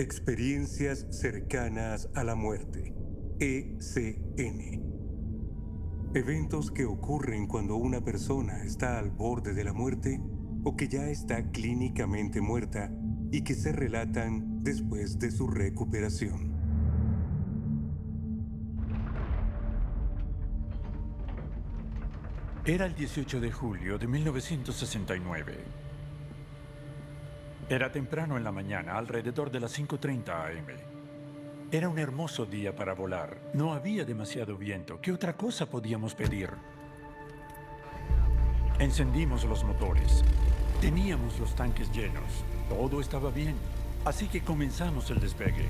Experiencias cercanas a la muerte, ECN. Eventos que ocurren cuando una persona está al borde de la muerte o que ya está clínicamente muerta y que se relatan después de su recuperación. Era el 18 de julio de 1969. Era temprano en la mañana, alrededor de las 5:30 AM. Era un hermoso día para volar. No había demasiado viento. ¿Qué otra cosa podíamos pedir? Encendimos los motores. Teníamos los tanques llenos. Todo estaba bien. Así que comenzamos el despegue.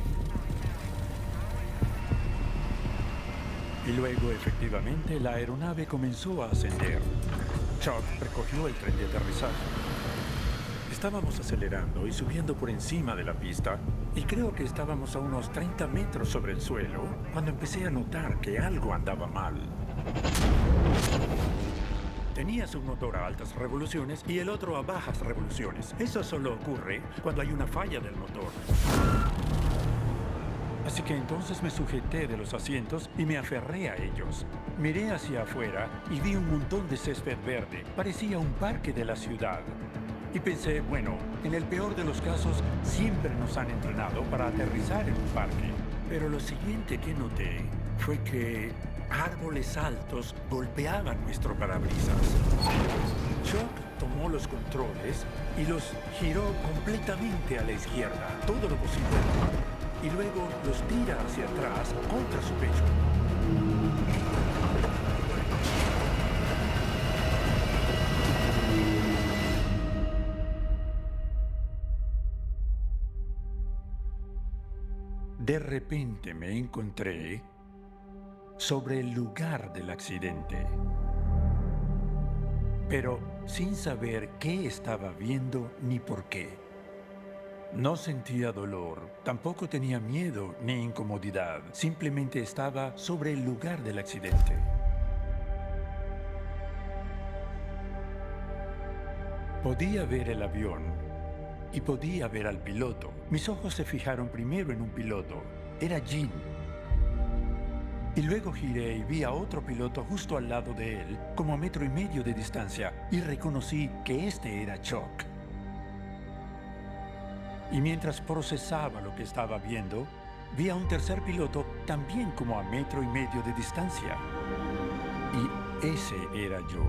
Y luego, efectivamente, la aeronave comenzó a ascender. Chuck recogió el tren de aterrizaje. Estábamos acelerando y subiendo por encima de la pista, y creo que estábamos a unos 30 metros sobre el suelo, cuando empecé a notar que algo andaba mal. Tenías un motor a altas revoluciones y el otro a bajas revoluciones. Eso solo ocurre cuando hay una falla del motor. Así que entonces me sujeté de los asientos y me aferré a ellos. Miré hacia afuera y vi un montón de césped verde. Parecía un parque de la ciudad. Y pensé, bueno, en el peor de los casos, siempre nos han entrenado para aterrizar en un parque. Pero lo siguiente que noté fue que árboles altos golpeaban nuestro parabrisas. Chuck tomó los controles y los giró completamente a la izquierda, todo lo posible. Y luego los tira hacia atrás contra su pecho. De repente me encontré sobre el lugar del accidente, pero sin saber qué estaba viendo ni por qué. No sentía dolor, tampoco tenía miedo ni incomodidad, simplemente estaba sobre el lugar del accidente. Podía ver el avión y podía ver al piloto. Mis ojos se fijaron primero en un piloto. Era Gene. Y luego giré y vi a otro piloto justo al lado de él, como a 1,5 metros de distancia, y reconocí que este era Chuck. Y mientras procesaba lo que estaba viendo, vi a un tercer piloto también como a 1,5 metros de distancia. Y ese era yo.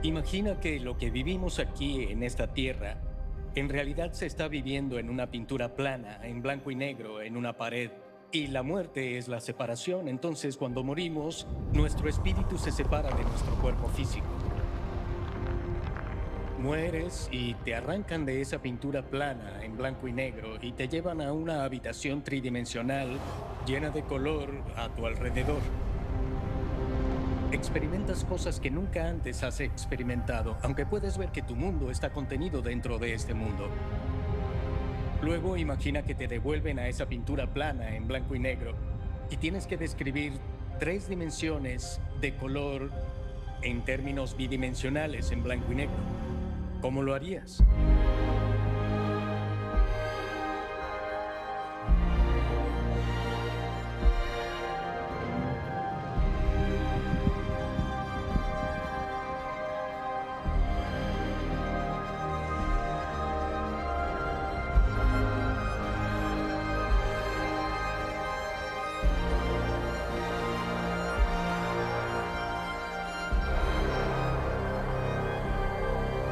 Imagina que lo que vivimos aquí en esta tierra, en realidad se está viviendo en una pintura plana, en blanco y negro, en una pared. Y la muerte es la separación. Entonces, cuando morimos, nuestro espíritu se separa de nuestro cuerpo físico. Mueres y te arrancan de esa pintura plana en blanco y negro y te llevan a una habitación tridimensional llena de color a tu alrededor. Experimentas cosas que nunca antes has experimentado, aunque puedes ver que tu mundo está contenido dentro de este mundo. Luego imagina que te devuelven a esa pintura plana en blanco y negro y tienes que describir 3 dimensiones de color en términos bidimensionales en blanco y negro. ¿Cómo lo harías?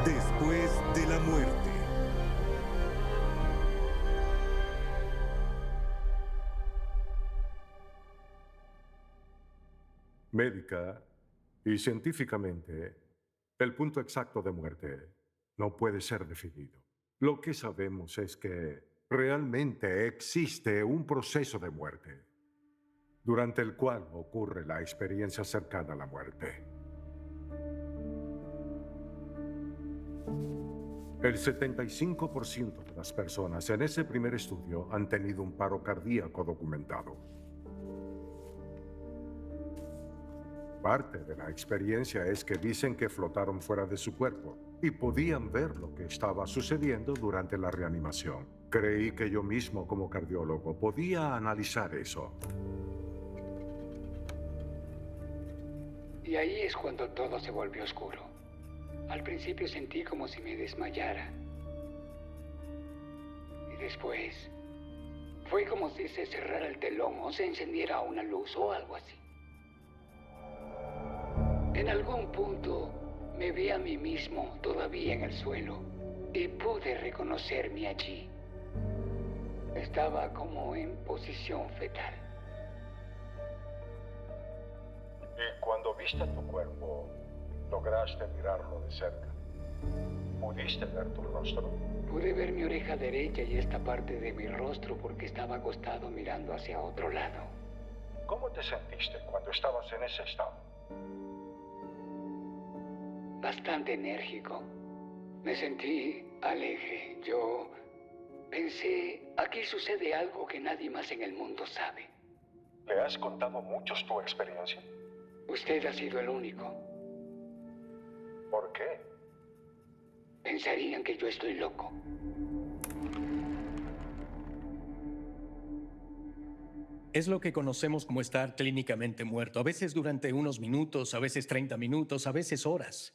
Después de la muerte. Médica y científicamente, el punto exacto de muerte no puede ser definido. Lo que sabemos es que realmente existe un proceso de muerte, durante el cual ocurre la experiencia cercana a la muerte. El 75% de las personas en ese primer estudio han tenido un paro cardíaco documentado. Parte de la experiencia es que dicen que flotaron fuera de su cuerpo y podían ver lo que estaba sucediendo durante la reanimación. Creí que yo mismo, como cardiólogo, podía analizar eso. Y ahí es cuando todo se volvió oscuro. Al principio sentí como si me desmayara. Y después fue como si se cerrara el telón o se encendiera una luz o algo así. En algún punto me vi a mí mismo todavía en el suelo y pude reconocerme allí. Estaba como en posición fetal. Y cuando viste tu cuerpo, lograste mirarlo de cerca. ¿Pudiste ver tu rostro? Pude ver mi oreja derecha y esta parte de mi rostro porque estaba acostado mirando hacia otro lado. ¿Cómo te sentiste cuando estabas en ese estado? Bastante enérgico. Me sentí alegre. Yo pensé, aquí sucede algo que nadie más en el mundo sabe. ¿Le has contado a muchos tu experiencia? Usted ha sido el único. ¿Por qué? Pensarían que yo estoy loco. Es lo que conocemos como estar clínicamente muerto, a veces durante unos minutos, a veces 30 minutos, a veces horas.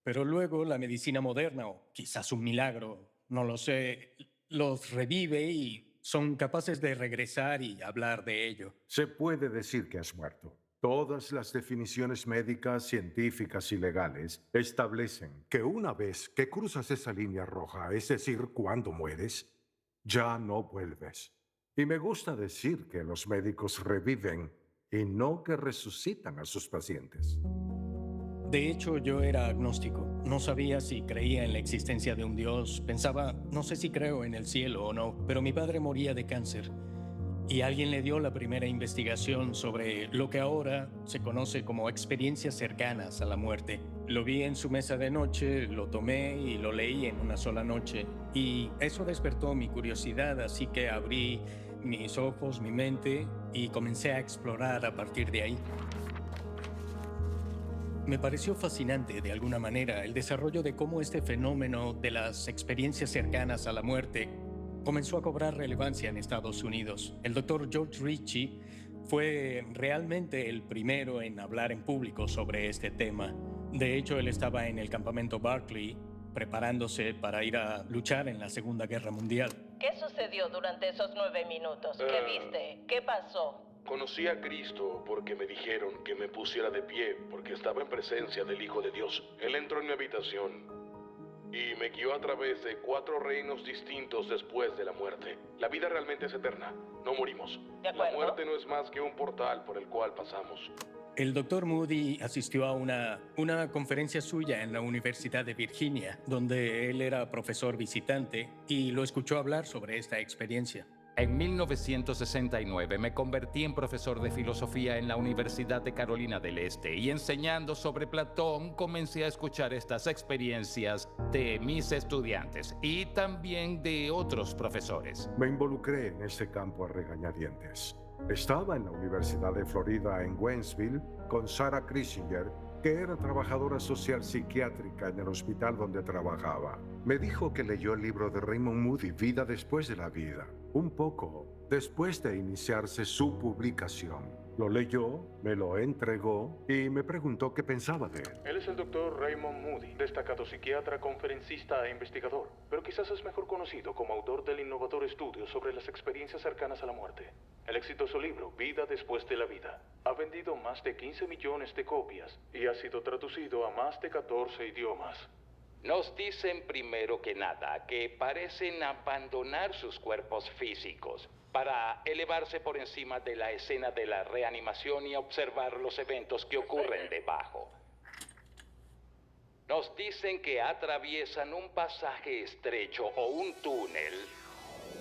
Pero luego la medicina moderna, o quizás un milagro, no lo sé, los revive y son capaces de regresar y hablar de ello. Se puede decir que has muerto. Todas las definiciones médicas, científicas y legales establecen que una vez que cruzas esa línea roja, es decir, cuando mueres, ya no vuelves. Y me gusta decir que los médicos reviven y no que resucitan a sus pacientes. De hecho, yo era agnóstico. No sabía si creía en la existencia de un Dios. Pensaba, no sé si creo en el cielo o no, pero mi padre moría de cáncer. Y alguien le dio la primera investigación sobre lo que ahora se conoce como experiencias cercanas a la muerte. Lo vi en su mesa de noche, lo tomé y lo leí en una sola noche. Y eso despertó mi curiosidad, así que abrí mis ojos, mi mente y comencé a explorar a partir de ahí. Me pareció fascinante, de alguna manera, el desarrollo de cómo este fenómeno de las experiencias cercanas a la muerte comenzó a cobrar relevancia en Estados Unidos. El doctor George Ritchie fue realmente el primero en hablar en público sobre este tema. De hecho, él estaba en el campamento Barclay, preparándose para ir a luchar en la Segunda Guerra Mundial. ¿Qué sucedió durante esos 9 minutos? ¿Qué viste? ¿Qué pasó? Conocí a Cristo porque me dijeron que me pusiera de pie porque estaba en presencia del Hijo de Dios. Él entró en mi habitación y me guió a través de 4 reinos distintos después de la muerte. La vida realmente es eterna. No morimos. ¿De acuerdo? La muerte no es más que un portal por el cual pasamos. El doctor Moody asistió a una conferencia suya en la Universidad de Virginia, donde él era profesor visitante, y lo escuchó hablar sobre esta experiencia. En 1969 me convertí en profesor de filosofía en la Universidad de Carolina del Este y enseñando sobre Platón comencé a escuchar estas experiencias de mis estudiantes y también de otros profesores. Me involucré en ese campo a regañadientes. Estaba en la Universidad de Florida en Waynesville con Sarah Krisinger, que era trabajadora social psiquiátrica en el hospital donde trabajaba. Me dijo que leyó el libro de Raymond Moody, Vida después de la vida, un poco después de iniciarse su publicación. Lo leyó, me lo entregó y me preguntó qué pensaba de él. Él es el doctor Raymond Moody, destacado psiquiatra, conferencista e investigador, pero quizás es mejor conocido como autor del innovador estudio sobre las experiencias cercanas a la muerte. El exitoso libro, Vida después de la vida, ha vendido más de 15 millones de copias y ha sido traducido a más de 14 idiomas. Nos dicen primero que nada que parecen abandonar sus cuerpos físicos para elevarse por encima de la escena de la reanimación y observar los eventos que ocurren debajo. Nos dicen que atraviesan un pasaje estrecho o un túnel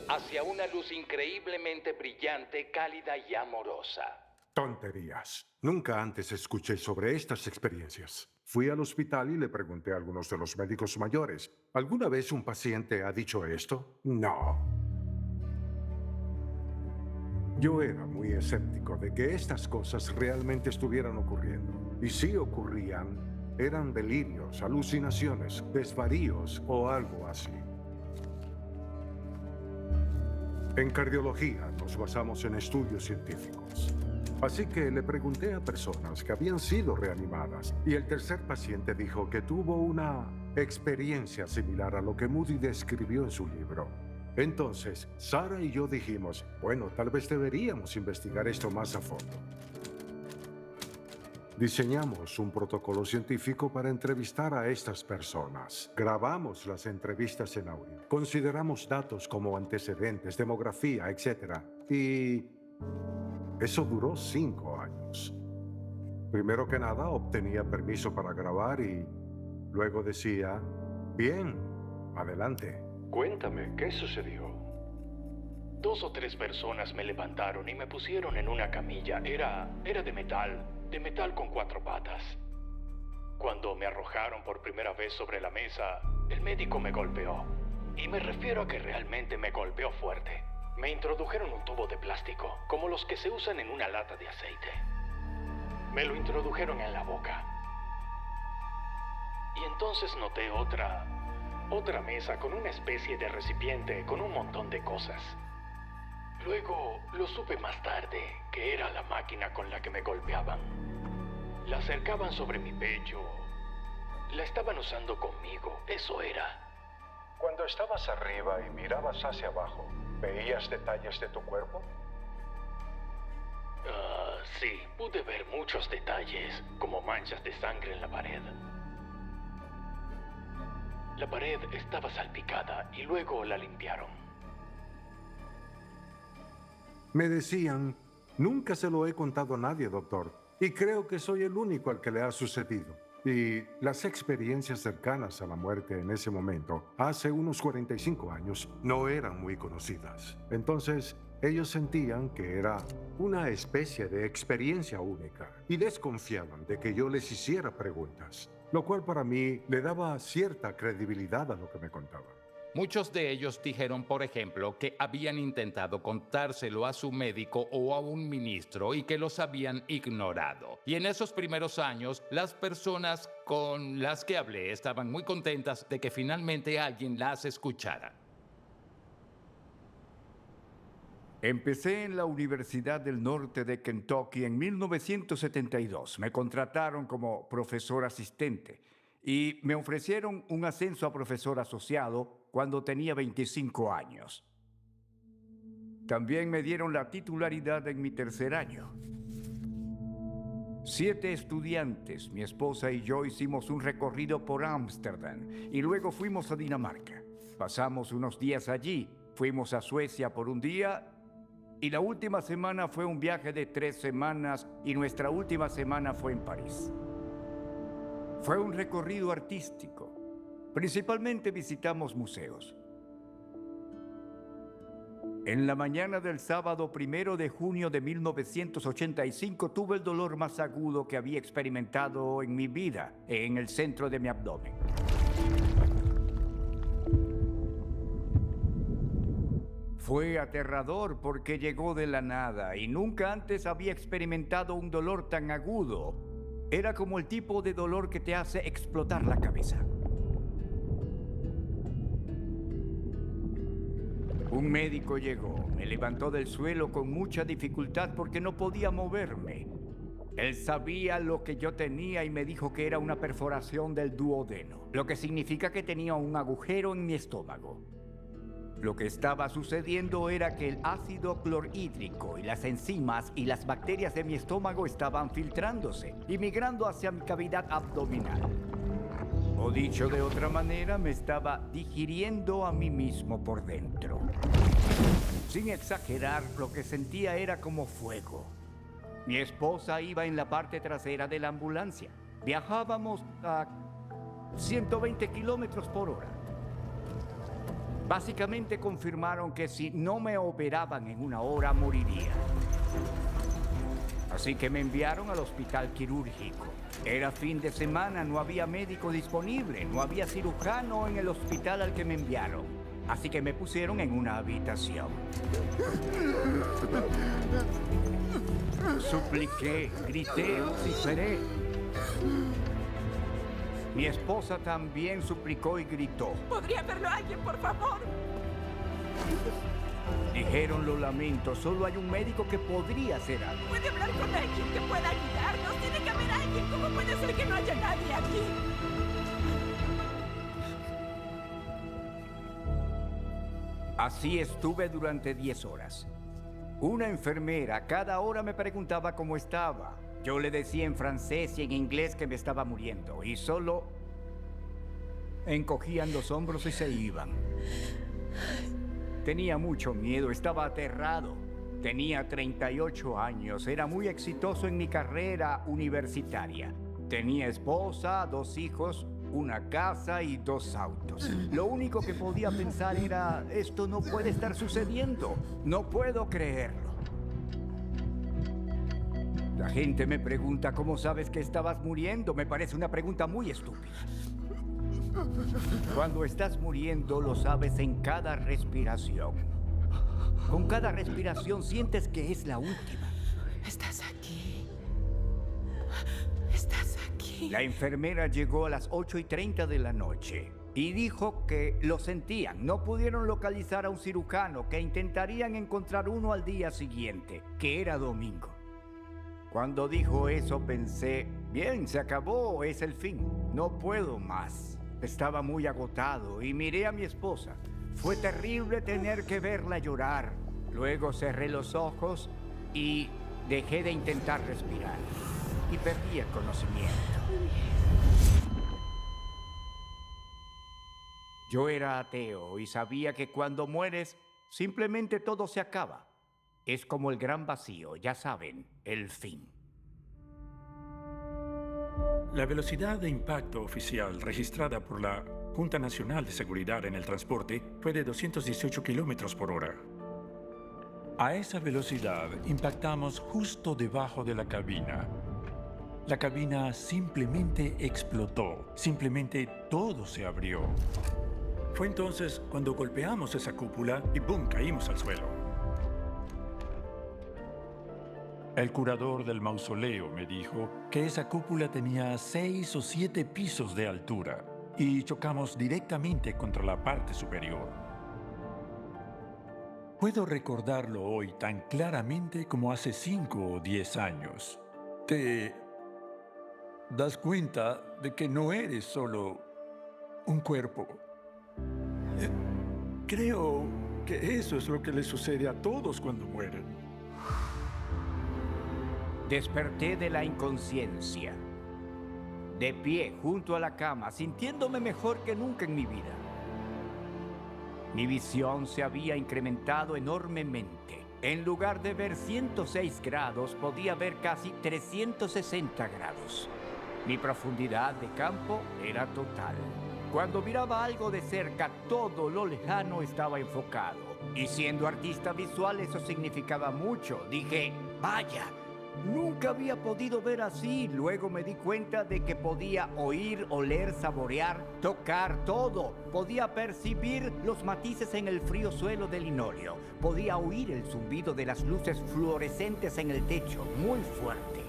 hacia una luz increíblemente brillante, cálida y amorosa. Tonterías. Nunca antes escuché sobre estas experiencias. Fui al hospital y le pregunté a algunos de los médicos mayores, ¿alguna vez un paciente ha dicho esto? No. Yo era muy escéptico de que estas cosas realmente estuvieran ocurriendo. Y si ocurrían, eran delirios, alucinaciones, desvaríos o algo así. En cardiología nos basamos en estudios científicos. Así que le pregunté a personas que habían sido reanimadas y el tercer paciente dijo que tuvo una experiencia similar a lo que Moody describió en su libro. Entonces, Sarah y yo dijimos, bueno, tal vez deberíamos investigar esto más a fondo. Diseñamos un protocolo científico para entrevistar a estas personas. Grabamos las entrevistas en audio. Consideramos datos como antecedentes, demografía, etc. Y eso duró 5 años. Primero que nada, obtenía permiso para grabar y luego decía, bien, adelante. Cuéntame, ¿qué sucedió? 2 o 3 personas me levantaron y me pusieron en una camilla. Era de metal con 4 patas. Cuando me arrojaron por primera vez sobre la mesa, el médico me golpeó. Y me refiero a que realmente me golpeó fuerte. Me introdujeron un tubo de plástico, como los que se usan en una lata de aceite. Me lo introdujeron en la boca. Y entonces noté otra mesa con una especie de recipiente con un montón de cosas. Luego lo supe más tarde que era la máquina con la que me golpeaban. La acercaban sobre mi pecho. La estaban usando conmigo, eso era. Cuando estabas arriba y mirabas hacia abajo, ¿veías detalles de tu cuerpo? Sí, pude ver muchos detalles, como manchas de sangre en la pared. La pared estaba salpicada y luego la limpiaron. Me decían, nunca se lo he contado a nadie, doctor, y creo que soy el único al que le ha sucedido. Y las experiencias cercanas a la muerte en ese momento, hace unos 45 años, no eran muy conocidas. Entonces, ellos sentían que era una especie de experiencia única y desconfiaban de que yo les hiciera preguntas, lo cual para mí le daba cierta credibilidad a lo que me contaban. Muchos de ellos dijeron, por ejemplo, que habían intentado contárselo a su médico o a un ministro y que los habían ignorado. Y en esos primeros años, las personas con las que hablé estaban muy contentas de que finalmente alguien las escuchara. Empecé en la Universidad del Norte de Kentucky en 1972. Me contrataron como profesor asistente y me ofrecieron un ascenso a profesor asociado cuando tenía 25 años. También me dieron la titularidad en mi tercer año. 7 estudiantes, mi esposa y yo, hicimos un recorrido por Ámsterdam y luego fuimos a Dinamarca. Pasamos unos días allí, fuimos a Suecia por un día y la última semana fue un viaje de 3 semanas y nuestra última semana fue en París. Fue un recorrido artístico. Principalmente visitamos museos. En la mañana del sábado 1 de junio de 1985 tuve el dolor más agudo que había experimentado en mi vida, en el centro de mi abdomen. Fue aterrador porque llegó de la nada y nunca antes había experimentado un dolor tan agudo. Era como el tipo de dolor que te hace explotar la cabeza. Un médico llegó, me levantó del suelo con mucha dificultad porque no podía moverme. Él sabía lo que yo tenía y me dijo que era una perforación del duodeno, lo que significa que tenía un agujero en mi estómago. Lo que estaba sucediendo era que el ácido clorhídrico y las enzimas y las bacterias de mi estómago estaban filtrándose y migrando hacia mi cavidad abdominal. O dicho de otra manera, me estaba digiriendo a mí mismo por dentro. Sin exagerar, lo que sentía era como fuego. Mi esposa iba en la parte trasera de la ambulancia. Viajábamos a 120 kilómetros por hora. Básicamente confirmaron que si no me operaban en 1 hora, moriría. Así que me enviaron al hospital quirúrgico. Era fin de semana, no había médico disponible, no había cirujano en el hospital al que me enviaron. Así que me pusieron en una habitación. Supliqué, grité, vociferé. Mi esposa también suplicó y gritó. ¿Podría verlo alguien, por favor? Dijeron, lo lamento, solo hay un médico que podría hacer algo. ¿Puede hablar con alguien que pueda ayudarnos? Tiene que haber alguien. ¿Cómo puede ser que no haya nadie aquí? Así estuve durante 10 horas. Una enfermera cada hora me preguntaba cómo estaba. Yo le decía en francés y en inglés que me estaba muriendo y solo encogían los hombros y se iban. Tenía mucho miedo, estaba aterrado. Tenía 38 años, era muy exitoso en mi carrera universitaria. Tenía esposa, 2 hijos, una casa y 2 autos. Lo único que podía pensar era, esto no puede estar sucediendo. No puedo creerlo. La gente me pregunta, ¿cómo sabes que estabas muriendo? Me parece una pregunta muy estúpida. Cuando estás muriendo, lo sabes en cada respiración. Con cada respiración sientes que es la última. Estás aquí. Estás aquí. La enfermera llegó a las 8:30 de la noche y dijo que lo sentían. No pudieron localizar a un cirujano, que intentarían encontrar uno al día siguiente, que era domingo. Cuando dijo eso pensé, bien, se acabó, es el fin. No puedo más. Estaba muy agotado y miré a mi esposa. Fue terrible tener que verla llorar. Luego cerré los ojos y dejé de intentar respirar. Y perdí el conocimiento. Yo era ateo y sabía que cuando mueres, simplemente todo se acaba. Es como el gran vacío, ya saben, el fin. La velocidad de impacto oficial registrada por la Junta Nacional de Seguridad en el Transporte fue de 218 kilómetros por hora. A esa velocidad impactamos justo debajo de la cabina. La cabina simplemente explotó, simplemente todo se abrió. Fue entonces cuando golpeamos esa cúpula y ¡boom!, caímos al suelo. El curador del mausoleo me dijo que esa cúpula tenía 6 o 7 pisos de altura y chocamos directamente contra la parte superior. Puedo recordarlo hoy tan claramente como hace 5 o 10 años. Te das cuenta de que no eres solo un cuerpo. Creo que eso es lo que le sucede a todos cuando mueren. Desperté de la inconsciencia, de pie junto a la cama, sintiéndome mejor que nunca en mi vida. Mi visión se había incrementado enormemente. En lugar de ver 106 grados, podía ver casi 360 grados. Mi profundidad de campo era total. Cuando miraba algo de cerca, todo lo lejano estaba enfocado. Y siendo artista visual, eso significaba mucho. Dije, vaya, nunca había podido ver así. Luego me di cuenta de que podía oír, oler, saborear, tocar todo. Podía percibir los matices en el frío suelo del linóleo. Podía oír el zumbido de las luces fluorescentes en el techo, muy fuerte.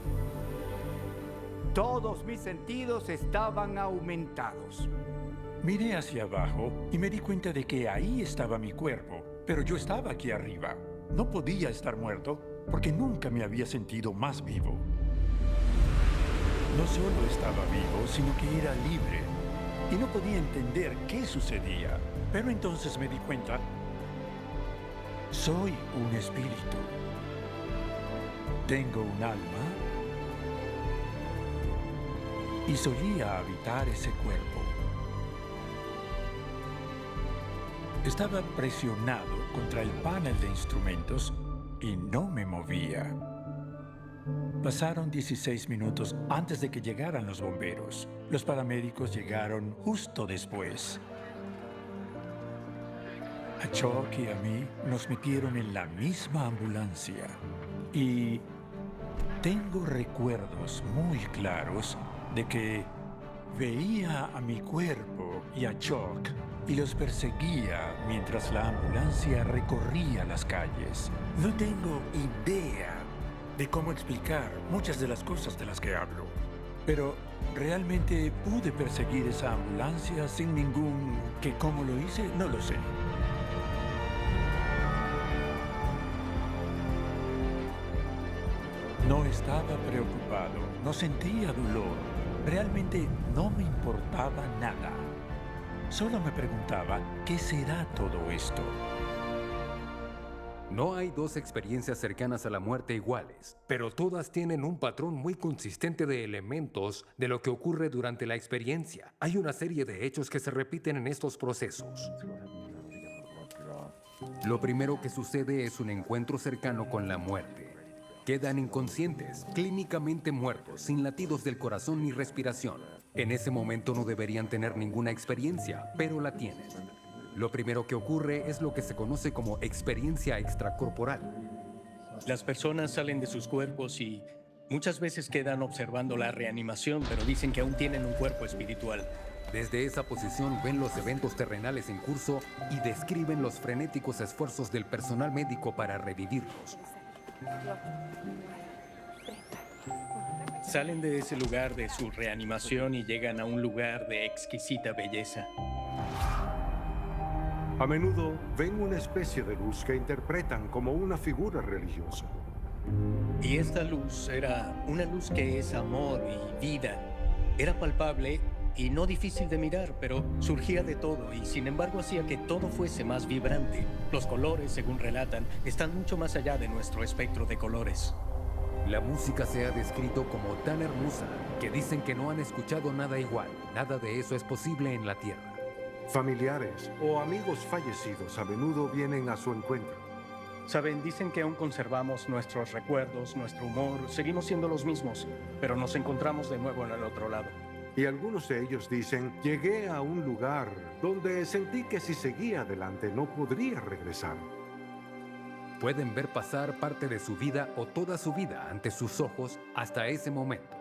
Todos mis sentidos estaban aumentados. Miré hacia abajo y me di cuenta de que ahí estaba mi cuerpo, pero yo estaba aquí arriba. No podía estar muerto porque nunca me había sentido más vivo. No solo estaba vivo, sino que era libre y no podía entender qué sucedía. Pero entonces me di cuenta, soy un espíritu. Tengo un alma y solía habitar ese cuerpo. Estaba presionado contra el panel de instrumentos y no me movía. Pasaron 16 minutos antes de que llegaran los bomberos. Los paramédicos llegaron justo después. A Chuck y a mí nos metieron en la misma ambulancia y Tengo recuerdos muy claros de que veía a mi cuerpo y a Chuck y los perseguía mientras la ambulancia recorría las calles. No tengo idea de cómo explicar muchas de las cosas de las que hablo, pero realmente pude perseguir esa ambulancia sin ningún... ¿Que cómo lo hice? No lo sé. No estaba preocupado, no sentía dolor. Realmente no me importaba nada. Solo me preguntaba, ¿qué será todo esto? No hay dos experiencias cercanas a la muerte iguales, pero todas tienen un patrón muy consistente de elementos de lo que ocurre durante la experiencia. Hay una serie de hechos que se repiten en estos procesos. Lo primero que sucede es un encuentro cercano con la muerte. Quedan inconscientes, clínicamente muertos, sin latidos del corazón ni respiración. En ese momento no deberían tener ninguna experiencia, pero la tienen. Lo primero que ocurre es lo que se conoce como experiencia extracorporal. Las personas salen de sus cuerpos y muchas veces quedan observando la reanimación, pero dicen que aún tienen un cuerpo espiritual. Desde esa posición ven los eventos terrenales en curso y describen los frenéticos esfuerzos del personal médico para revivirlos. Salen de ese lugar de su reanimación y llegan a un lugar de exquisita belleza. A menudo ven una especie de luz que interpretan como una figura religiosa. Y esta luz era una luz que es amor y vida. Era palpable y no difícil de mirar, pero surgía de todo y sin embargo hacía que todo fuese más vibrante. Los colores, según relatan, están mucho más allá de nuestro espectro de colores. La música se ha descrito como tan hermosa que dicen que no han escuchado nada igual. Nada de eso es posible en la Tierra. Familiares o amigos fallecidos a menudo vienen a su encuentro. Saben, dicen que aún conservamos nuestros recuerdos, nuestro humor, seguimos siendo los mismos, pero nos encontramos de nuevo en el otro lado. Y algunos de ellos dicen, llegué a un lugar donde sentí que si seguía adelante no podría regresar. Pueden ver pasar parte de su vida o toda su vida ante sus ojos hasta ese momento.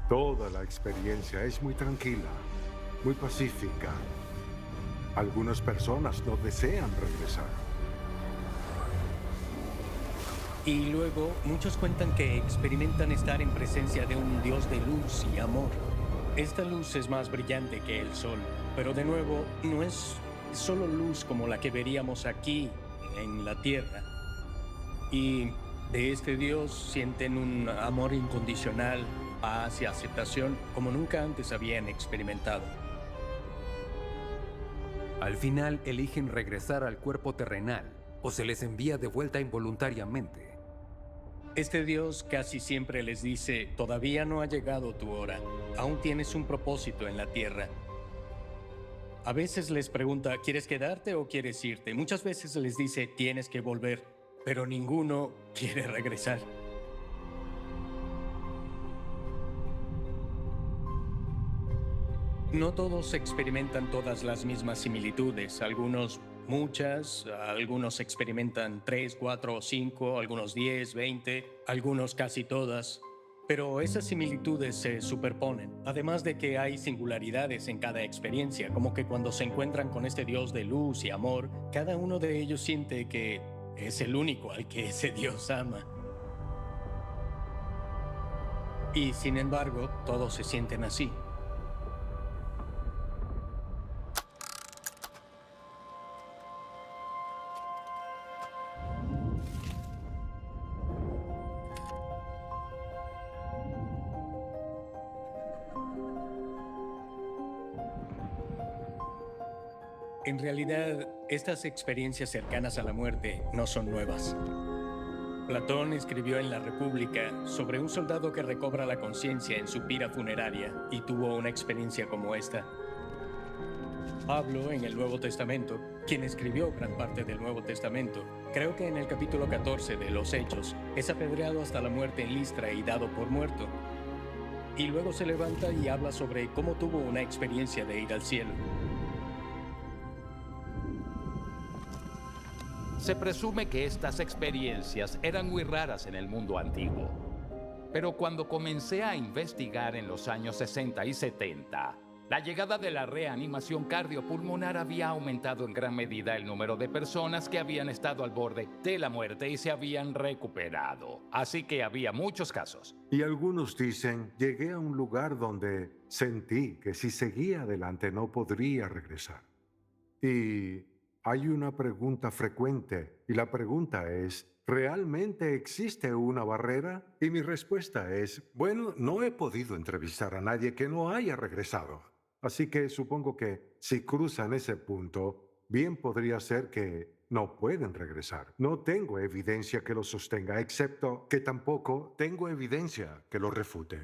Toda la experiencia es muy tranquila, muy pacífica. Algunas personas no desean regresar. Y luego, muchos cuentan que experimentan estar en presencia de un Dios de luz y amor. Esta luz es más brillante que el sol, pero de nuevo, no es solo luz como la que veríamos aquí, en la Tierra. Y de este Dios sienten un amor incondicional, paz y aceptación como nunca antes habían experimentado. Al final eligen regresar al cuerpo terrenal o se les envía de vuelta involuntariamente. Este Dios casi siempre les dice, todavía no ha llegado tu hora, aún tienes un propósito en la Tierra. A veces les pregunta, ¿quieres quedarte o quieres irte? Muchas veces les dice, tienes que volver, pero ninguno quiere regresar. No todos experimentan todas las mismas similitudes, algunos muchas, algunos experimentan 3, 4 o 5, algunos 10, 20, algunos casi todas. Pero esas similitudes se superponen, además de que hay singularidades en cada experiencia, como que cuando se encuentran con este Dios de luz y amor, cada uno de ellos siente que es el único al que ese Dios ama. Y sin embargo, todos se sienten así. En realidad, estas experiencias cercanas a la muerte no son nuevas. Platón escribió en la República sobre un soldado que recobra la conciencia en su pira funeraria y tuvo una experiencia como esta. Pablo, en el Nuevo Testamento, quien escribió gran parte del Nuevo Testamento, creo que en el capítulo 14 de Los Hechos, es apedreado hasta la muerte en Listra y dado por muerto. Y luego se levanta y habla sobre cómo tuvo una experiencia de ir al cielo. Se presume que estas experiencias eran muy raras en el mundo antiguo. Pero cuando comencé a investigar en los años 60 y 70, la llegada de la reanimación cardiopulmonar había aumentado en gran medida el número de personas que habían estado al borde de la muerte y se habían recuperado. Así que había muchos casos. Y algunos dicen, llegué a un lugar donde sentí que si seguía adelante no podría regresar. Y hay una pregunta frecuente, y la pregunta es, ¿realmente existe una barrera? Y mi respuesta es, bueno, no he podido entrevistar a nadie que no haya regresado. Así que supongo que si cruzan ese punto, bien podría ser que no pueden regresar. No tengo evidencia que lo sostenga, excepto que tampoco tengo evidencia que lo refute.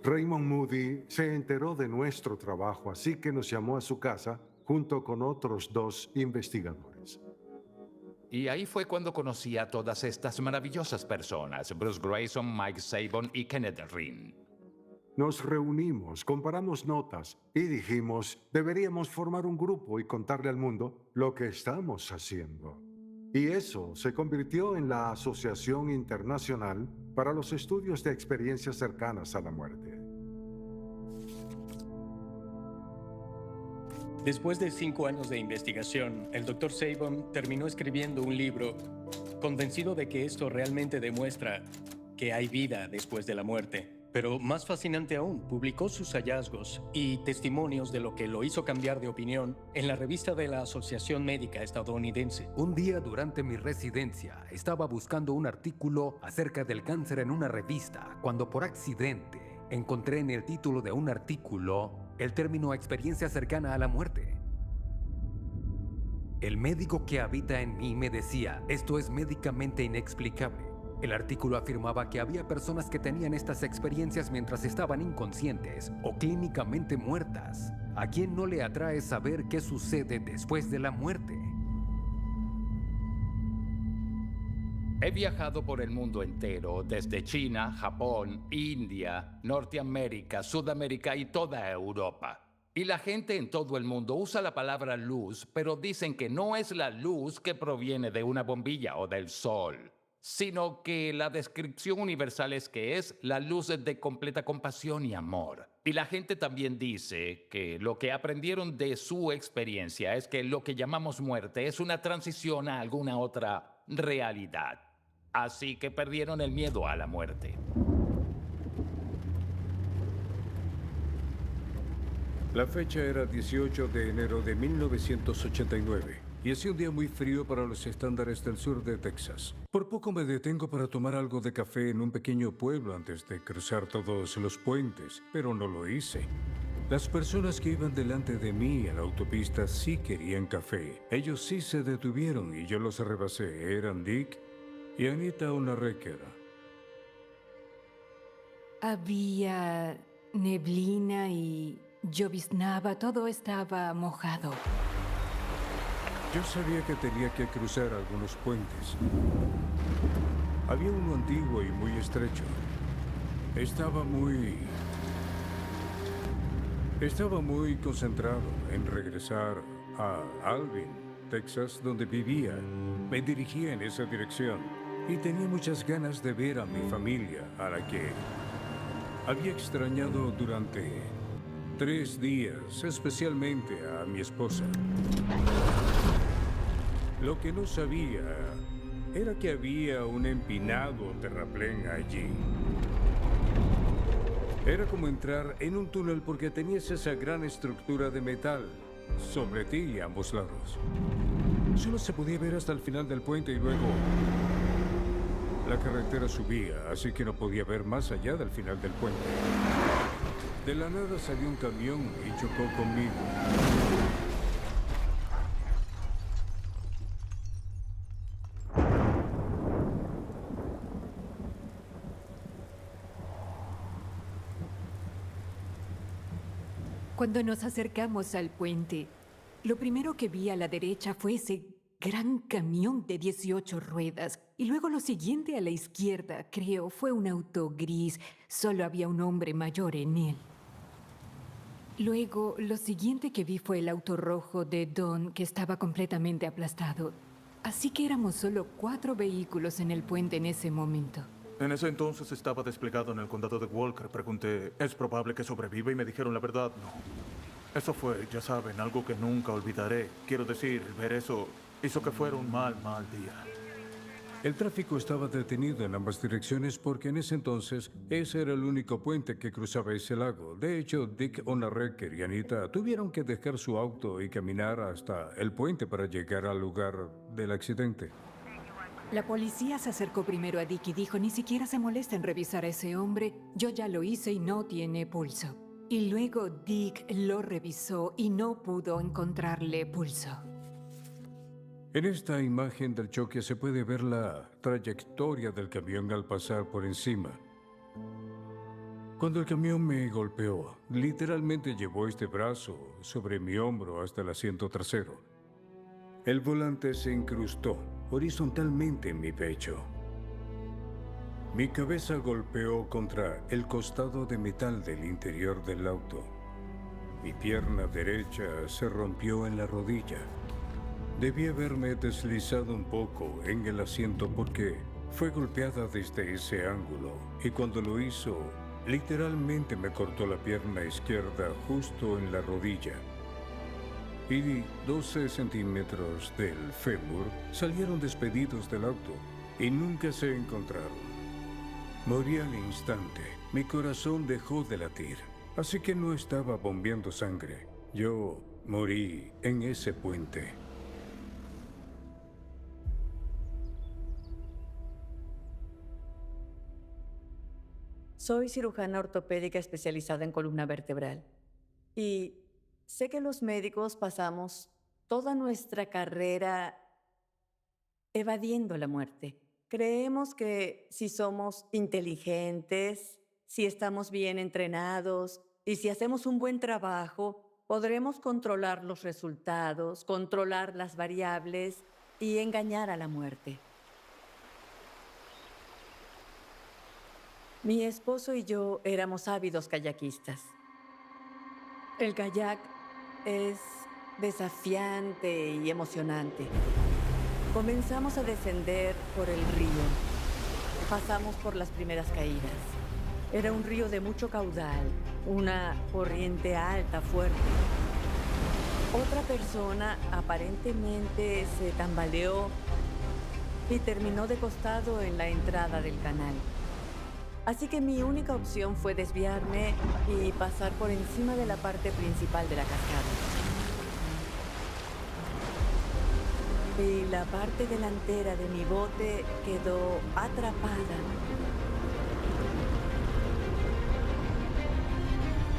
Raymond Moody se enteró de nuestro trabajo, así que nos llamó a su casa junto con otros 2 investigadores. Y ahí fue cuando conocí a todas estas maravillosas personas, Bruce Grayson, Mike Sabon y Kenneth Rin. Nos reunimos, comparamos notas y dijimos, deberíamos formar un grupo y contarle al mundo lo que estamos haciendo. Y eso se convirtió en la Asociación Internacional para los Estudios de Experiencias Cercanas a la Muerte. Después de 5 años de investigación, el Dr. Sabon terminó escribiendo un libro convencido de que esto realmente demuestra que hay vida después de la muerte. Pero más fascinante aún, publicó sus hallazgos y testimonios de lo que lo hizo cambiar de opinión en la revista de la Asociación Médica Estadounidense. Un día durante mi residencia estaba buscando un artículo acerca del cáncer en una revista cuando por accidente encontré en el título de un artículo el término experiencia cercana a la muerte. El médico que habita en mí me decía, esto es médicamente inexplicable. El artículo afirmaba que había personas que tenían estas experiencias mientras estaban inconscientes o clínicamente muertas. ¿A quién no le atrae saber qué sucede después de la muerte? He viajado por el mundo entero, desde China, Japón, India, Norteamérica, Sudamérica y toda Europa. Y la gente en todo el mundo usa la palabra luz, pero dicen que no es la luz que proviene de una bombilla o del sol, sino que la descripción universal es que es la luz de completa compasión y amor. Y la gente también dice que lo que aprendieron de su experiencia es que lo que llamamos muerte es una transición a alguna otra realidad. Así que perdieron el miedo a la muerte. La fecha era 18 de enero de 1989 y hacía un día muy frío para los estándares del sur de Texas. Por poco me detengo para tomar algo de café en un pequeño pueblo antes de cruzar todos los puentes, pero no lo hice. Las personas que iban delante de mí en la autopista sí querían café. Ellos sí se detuvieron y yo los rebasé. Eran Dick y Anita Onarreker. Había neblina y lloviznaba, todo estaba mojado. Yo sabía que tenía que cruzar algunos puentes. Había uno antiguo y muy estrecho. Estaba muy concentrado en regresar a Alvin, Texas, donde vivía. Me dirigía en esa dirección y tenía muchas ganas de ver a mi familia, a la que había extrañado durante 3 días, especialmente a mi esposa. Lo que no sabía era que había un empinado terraplén allí. Era como entrar en un túnel porque tenías esa gran estructura de metal sobre ti y a ambos lados. Solo se podía ver hasta el final del puente y luego la carretera subía, así que no podía ver más allá del final del puente. De la nada salió un camión y chocó conmigo. Cuando nos acercamos al puente, lo primero que vi a la derecha fue ese gran camión de 18 ruedas. Y luego lo siguiente a la izquierda, creo, fue un auto gris. Solo había un hombre mayor en él. Luego, lo siguiente que vi fue el auto rojo de Don, que estaba completamente aplastado. Así que éramos solo 4 vehículos en el puente en ese momento. En ese entonces estaba desplegado en el condado de Walker. Pregunté, ¿es probable que sobreviva? Y me dijeron la verdad, no. Eso fue, ya saben, algo que nunca olvidaré. Quiero decir, ver eso hizo que fuera un mal día. El tráfico estaba detenido en ambas direcciones porque en ese entonces ese era el único puente que cruzaba ese lago. De hecho, Dick Onarreker y Anita tuvieron que dejar su auto y caminar hasta el puente para llegar al lugar del accidente. La policía se acercó primero a Dick y dijo, ni siquiera se molesta en revisar a ese hombre. Yo ya lo hice y no tiene pulso. Y luego Dick lo revisó y no pudo encontrarle pulso. En esta imagen del choque se puede ver la trayectoria del camión al pasar por encima. Cuando el camión me golpeó, literalmente llevó este brazo sobre mi hombro hasta el asiento trasero. El volante se incrustó horizontalmente en mi pecho. Mi cabeza golpeó contra el costado de metal del interior del auto. Mi pierna derecha se rompió en la rodilla. Debí haberme deslizado un poco en el asiento porque fue golpeada desde ese ángulo y cuando lo hizo, literalmente me cortó la pierna izquierda justo en la rodilla. Y 12 centímetros del fémur salieron despedidos del auto y nunca se encontraron. Morí al instante. Mi corazón dejó de latir, así que no estaba bombeando sangre. Yo morí en ese puente. Soy cirujana ortopédica especializada en columna vertebral. Y sé que los médicos pasamos toda nuestra carrera evadiendo la muerte. Creemos que si somos inteligentes, si estamos bien entrenados y si hacemos un buen trabajo, podremos controlar los resultados, controlar las variables y engañar a la muerte. Mi esposo y yo éramos ávidos kayakistas. El kayak es desafiante y emocionante. Comenzamos a descender por el río. Pasamos por las primeras caídas. Era un río de mucho caudal, una corriente alta, fuerte. Otra persona aparentemente se tambaleó y terminó de costado en la entrada del canal. Así que mi única opción fue desviarme y pasar por encima de la parte principal de la cascada. Y la parte delantera de mi bote quedó atrapada.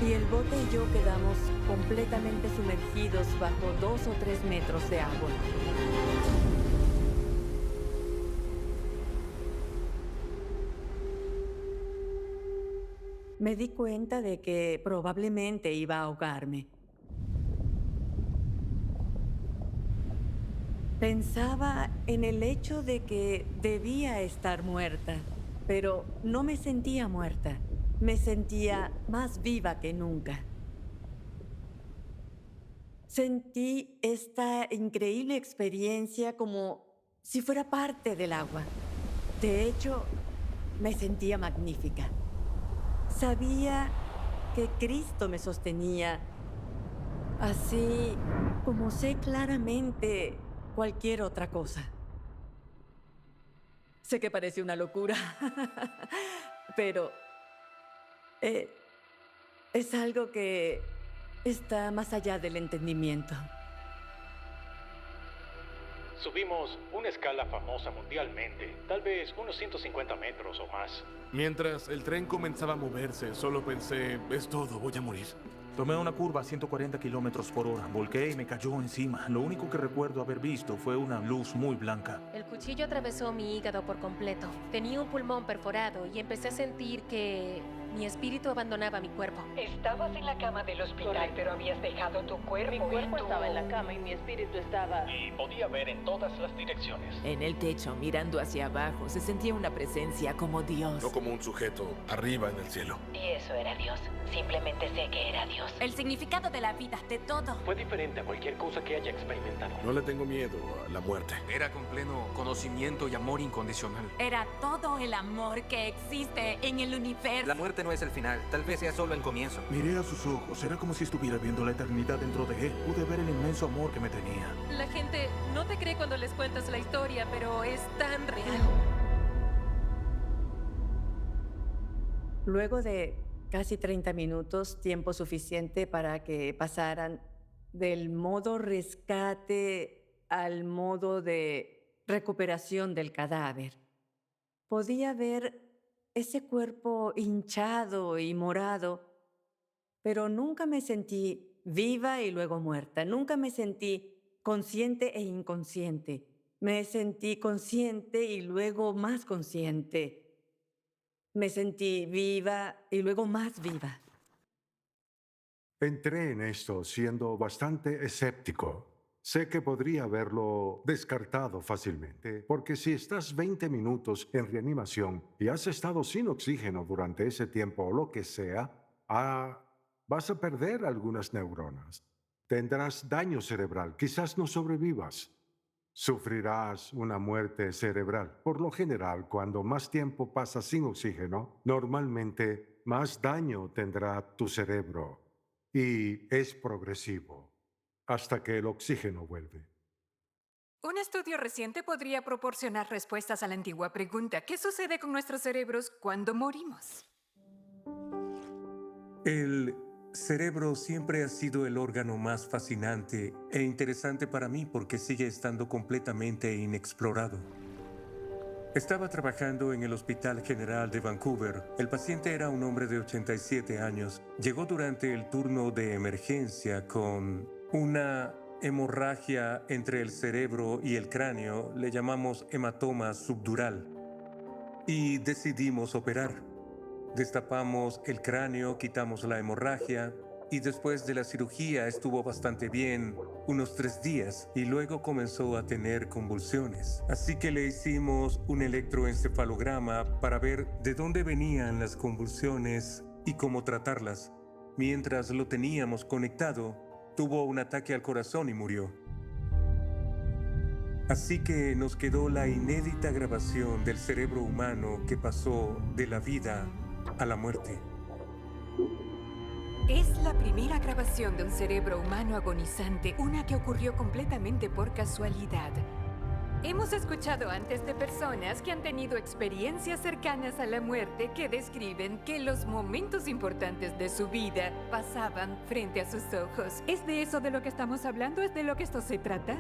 Y el bote y yo quedamos completamente sumergidos bajo 2 o 3 metros de agua. Me di cuenta de que probablemente iba a ahogarme. Pensaba en el hecho de que debía estar muerta, pero no me sentía muerta. Me sentía más viva que nunca. Sentí esta increíble experiencia como si fuera parte del agua. De hecho, me sentía magnífica. Sabía que Cristo me sostenía, así como sé claramente cualquier otra cosa. Sé que parece una locura, pero es algo que está más allá del entendimiento. Subimos una escala famosa mundialmente, tal vez unos 150 metros o más. Mientras el tren comenzaba a moverse, solo pensé, es todo, voy a morir. Tomé una curva a 140 kilómetros por hora, volqué y me cayó encima. Lo único que recuerdo haber visto fue una luz muy blanca. El cuchillo atravesó mi hígado por completo. Tenía un pulmón perforado y empecé a sentir que Mi espíritu abandonaba mi cuerpo. Estabas en la cama del hospital, pero habías dejado tu cuerpo. Mi cuerpo estaba en la cama y mi espíritu estaba... Y podía ver en todas las direcciones. En el techo, mirando hacia abajo, se sentía una presencia como Dios. No como un sujeto arriba en el cielo. Y eso era Dios. Simplemente sé que era Dios. El significado de la vida, de todo. Fue diferente a cualquier cosa que haya experimentado. No le tengo miedo a la muerte. Era con pleno conocimiento y amor incondicional. Era todo el amor que existe en el universo. La muerte no es el final, tal vez sea solo el comienzo. Miré a sus ojos, era como si estuviera viendo la eternidad dentro de él. Pude ver el inmenso amor que me tenía. La gente no te cree cuando les cuentas la historia, pero es tan real. Luego de casi 30 minutos, tiempo suficiente para que pasaran del modo rescate al modo de recuperación del cadáver, podía ver ese cuerpo hinchado y morado, pero nunca me sentí viva y luego muerta. Nunca me sentí consciente e inconsciente. Me sentí consciente y luego más consciente. Me sentí viva y luego más viva. Entré en esto siendo bastante escéptico. Sé que podría haberlo descartado fácilmente, porque si estás 20 minutos en reanimación y has estado sin oxígeno durante ese tiempo o lo que sea, vas a perder algunas neuronas. Tendrás daño cerebral, quizás no sobrevivas. Sufrirás una muerte cerebral. Por lo general, cuando más tiempo pasas sin oxígeno, normalmente más daño tendrá tu cerebro. Y es progresivo, hasta que el oxígeno vuelve. Un estudio reciente podría proporcionar respuestas a la antigua pregunta: ¿qué sucede con nuestros cerebros cuando morimos? El cerebro siempre ha sido el órgano más fascinante e interesante para mí porque sigue estando completamente inexplorado. Estaba trabajando en el Hospital General de Vancouver. El paciente era un hombre de 87 años. Llegó durante el turno de emergencia con una hemorragia entre el cerebro y el cráneo. Le llamamos hematoma subdural. Y decidimos operar. Destapamos el cráneo, quitamos la hemorragia y después de la cirugía estuvo bastante bien, unos 3 días, y luego comenzó a tener convulsiones. Así que le hicimos un electroencefalograma para ver de dónde venían las convulsiones y cómo tratarlas. Mientras lo teníamos conectado, tuvo un ataque al corazón y murió. Así que nos quedó la inédita grabación del cerebro humano que pasó de la vida a la muerte. Es la primera grabación de un cerebro humano agonizante, una que ocurrió completamente por casualidad. Hemos escuchado antes de personas que han tenido experiencias cercanas a la muerte que describen que los momentos importantes de su vida pasaban frente a sus ojos. ¿Es de eso de lo que estamos hablando? ¿Es de lo que esto se trata?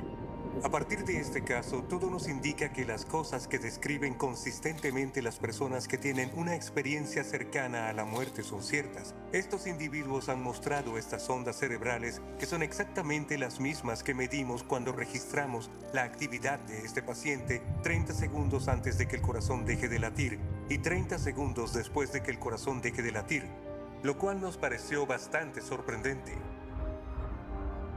A partir de este caso, todo nos indica que las cosas que describen consistentemente las personas que tienen una experiencia cercana a la muerte son ciertas. Estos individuos han mostrado estas ondas cerebrales que son exactamente las mismas que medimos cuando registramos la actividad de este paciente 30 segundos antes de que el corazón deje de latir y 30 segundos después de que el corazón deje de latir, lo cual nos pareció bastante sorprendente.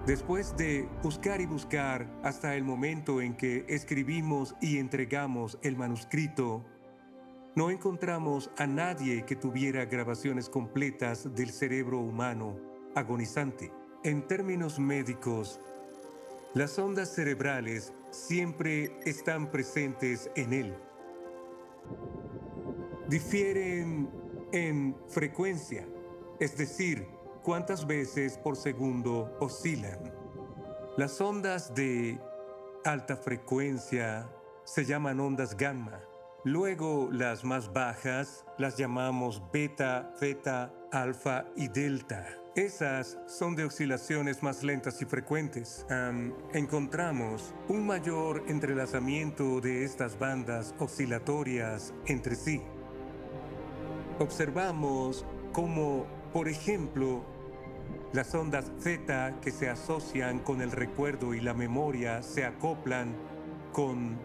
Después de buscar y buscar hasta el momento en que escribimos y entregamos el manuscrito, no encontramos a nadie que tuviera grabaciones completas del cerebro humano agonizante. En términos médicos, las ondas cerebrales siempre están presentes en él. Difieren en frecuencia, es decir, cuántas veces por segundo oscilan. Las ondas de alta frecuencia se llaman ondas gamma. Luego las más bajas las llamamos beta, theta, alfa y delta. Esas son de oscilaciones más lentas y frecuentes. Encontramos un mayor entrelazamiento de estas bandas oscilatorias entre sí. Observamos cómo, por ejemplo, las ondas theta que se asocian con el recuerdo y la memoria se acoplan con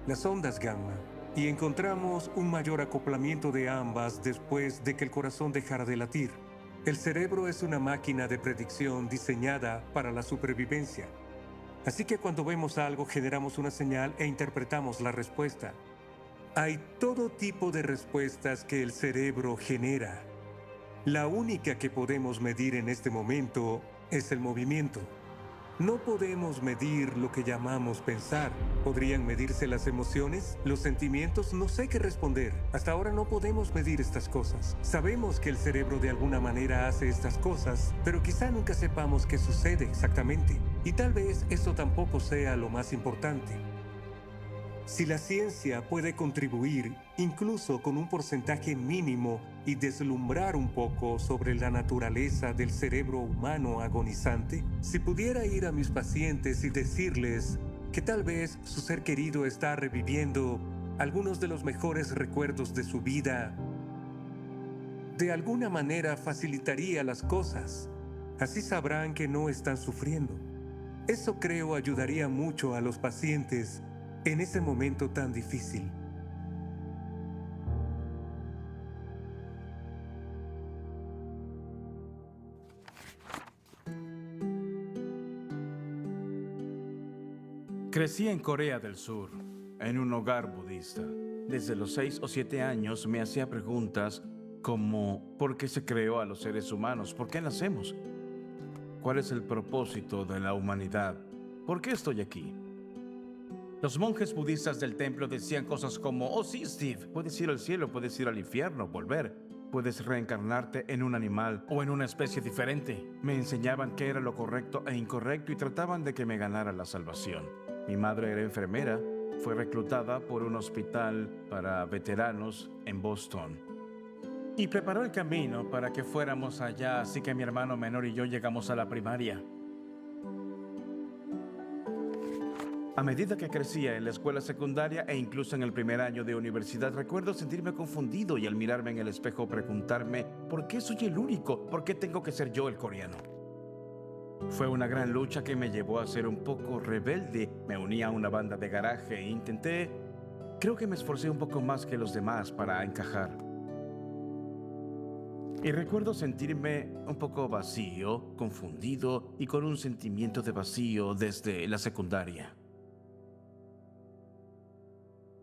las ondas gamma. y encontramos un mayor acoplamiento de ambas después de que el corazón dejara de latir. El cerebro es una máquina de predicción diseñada para la supervivencia. Así que cuando vemos algo, generamos una señal e interpretamos la respuesta. Hay todo tipo de respuestas que el cerebro genera. La única que podemos medir en este momento es el movimiento. No podemos medir lo que llamamos pensar. ¿Podrían medirse las emociones? ¿Los sentimientos? No sé qué responder. Hasta ahora no podemos medir estas cosas. Sabemos que el cerebro de alguna manera hace estas cosas, pero quizá nunca sepamos qué sucede exactamente. Y tal vez eso tampoco sea lo más importante. Si la ciencia puede contribuir, incluso con un porcentaje mínimo, y deslumbrar un poco sobre la naturaleza del cerebro humano agonizante, si pudiera ir a mis pacientes y decirles que tal vez su ser querido está reviviendo algunos de los mejores recuerdos de su vida, de alguna manera facilitaría las cosas. Así sabrán que no están sufriendo. Eso creo ayudaría mucho a los pacientes en ese momento tan difícil. Crecí en Corea del Sur, en un hogar budista. Desde los 6 o 7 años me hacía preguntas como ¿por qué se creó a los seres humanos? ¿Por qué nacemos? ¿Cuál es el propósito de la humanidad? ¿Por qué estoy aquí? Los monjes budistas del templo decían cosas como «Oh sí, Steve, puedes ir al cielo, puedes ir al infierno, volver. Puedes reencarnarte en un animal o en una especie diferente». Me enseñaban qué era lo correcto e incorrecto y trataban de que me ganara la salvación. Mi madre era enfermera, fue reclutada por un hospital para veteranos en Boston. Y preparó el camino para que fuéramos allá, así que mi hermano menor y yo llegamos a la primaria. A medida que crecía en la escuela secundaria e incluso en el primer año de universidad, recuerdo sentirme confundido y al mirarme en el espejo preguntarme ¿por qué soy el único? ¿Por qué tengo que ser yo el coreano? Fue una gran lucha que me llevó a ser un poco rebelde. Me uní a una banda de garaje e creo que me esforcé un poco más que los demás para encajar. Y recuerdo sentirme un poco vacío, confundido y con un sentimiento de vacío desde la secundaria.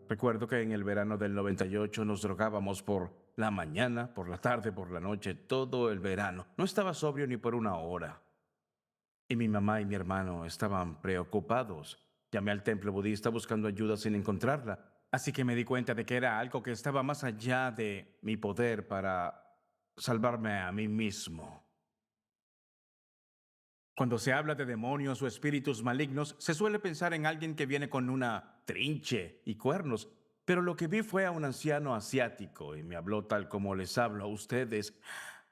Recuerdo que en el verano del 98 nos drogábamos por la mañana, por la tarde, por la noche, todo el verano. No estaba sobrio ni por una hora. Y mi mamá y mi hermano estaban preocupados. Llamé al templo budista buscando ayuda sin encontrarla. Así que me di cuenta de que era algo que estaba más allá de mi poder para salvarme a mí mismo. Cuando se habla de demonios o espíritus malignos, se suele pensar en alguien que viene con una trinche y cuernos. Pero lo que vi fue a un anciano asiático y me habló tal como les hablo a ustedes.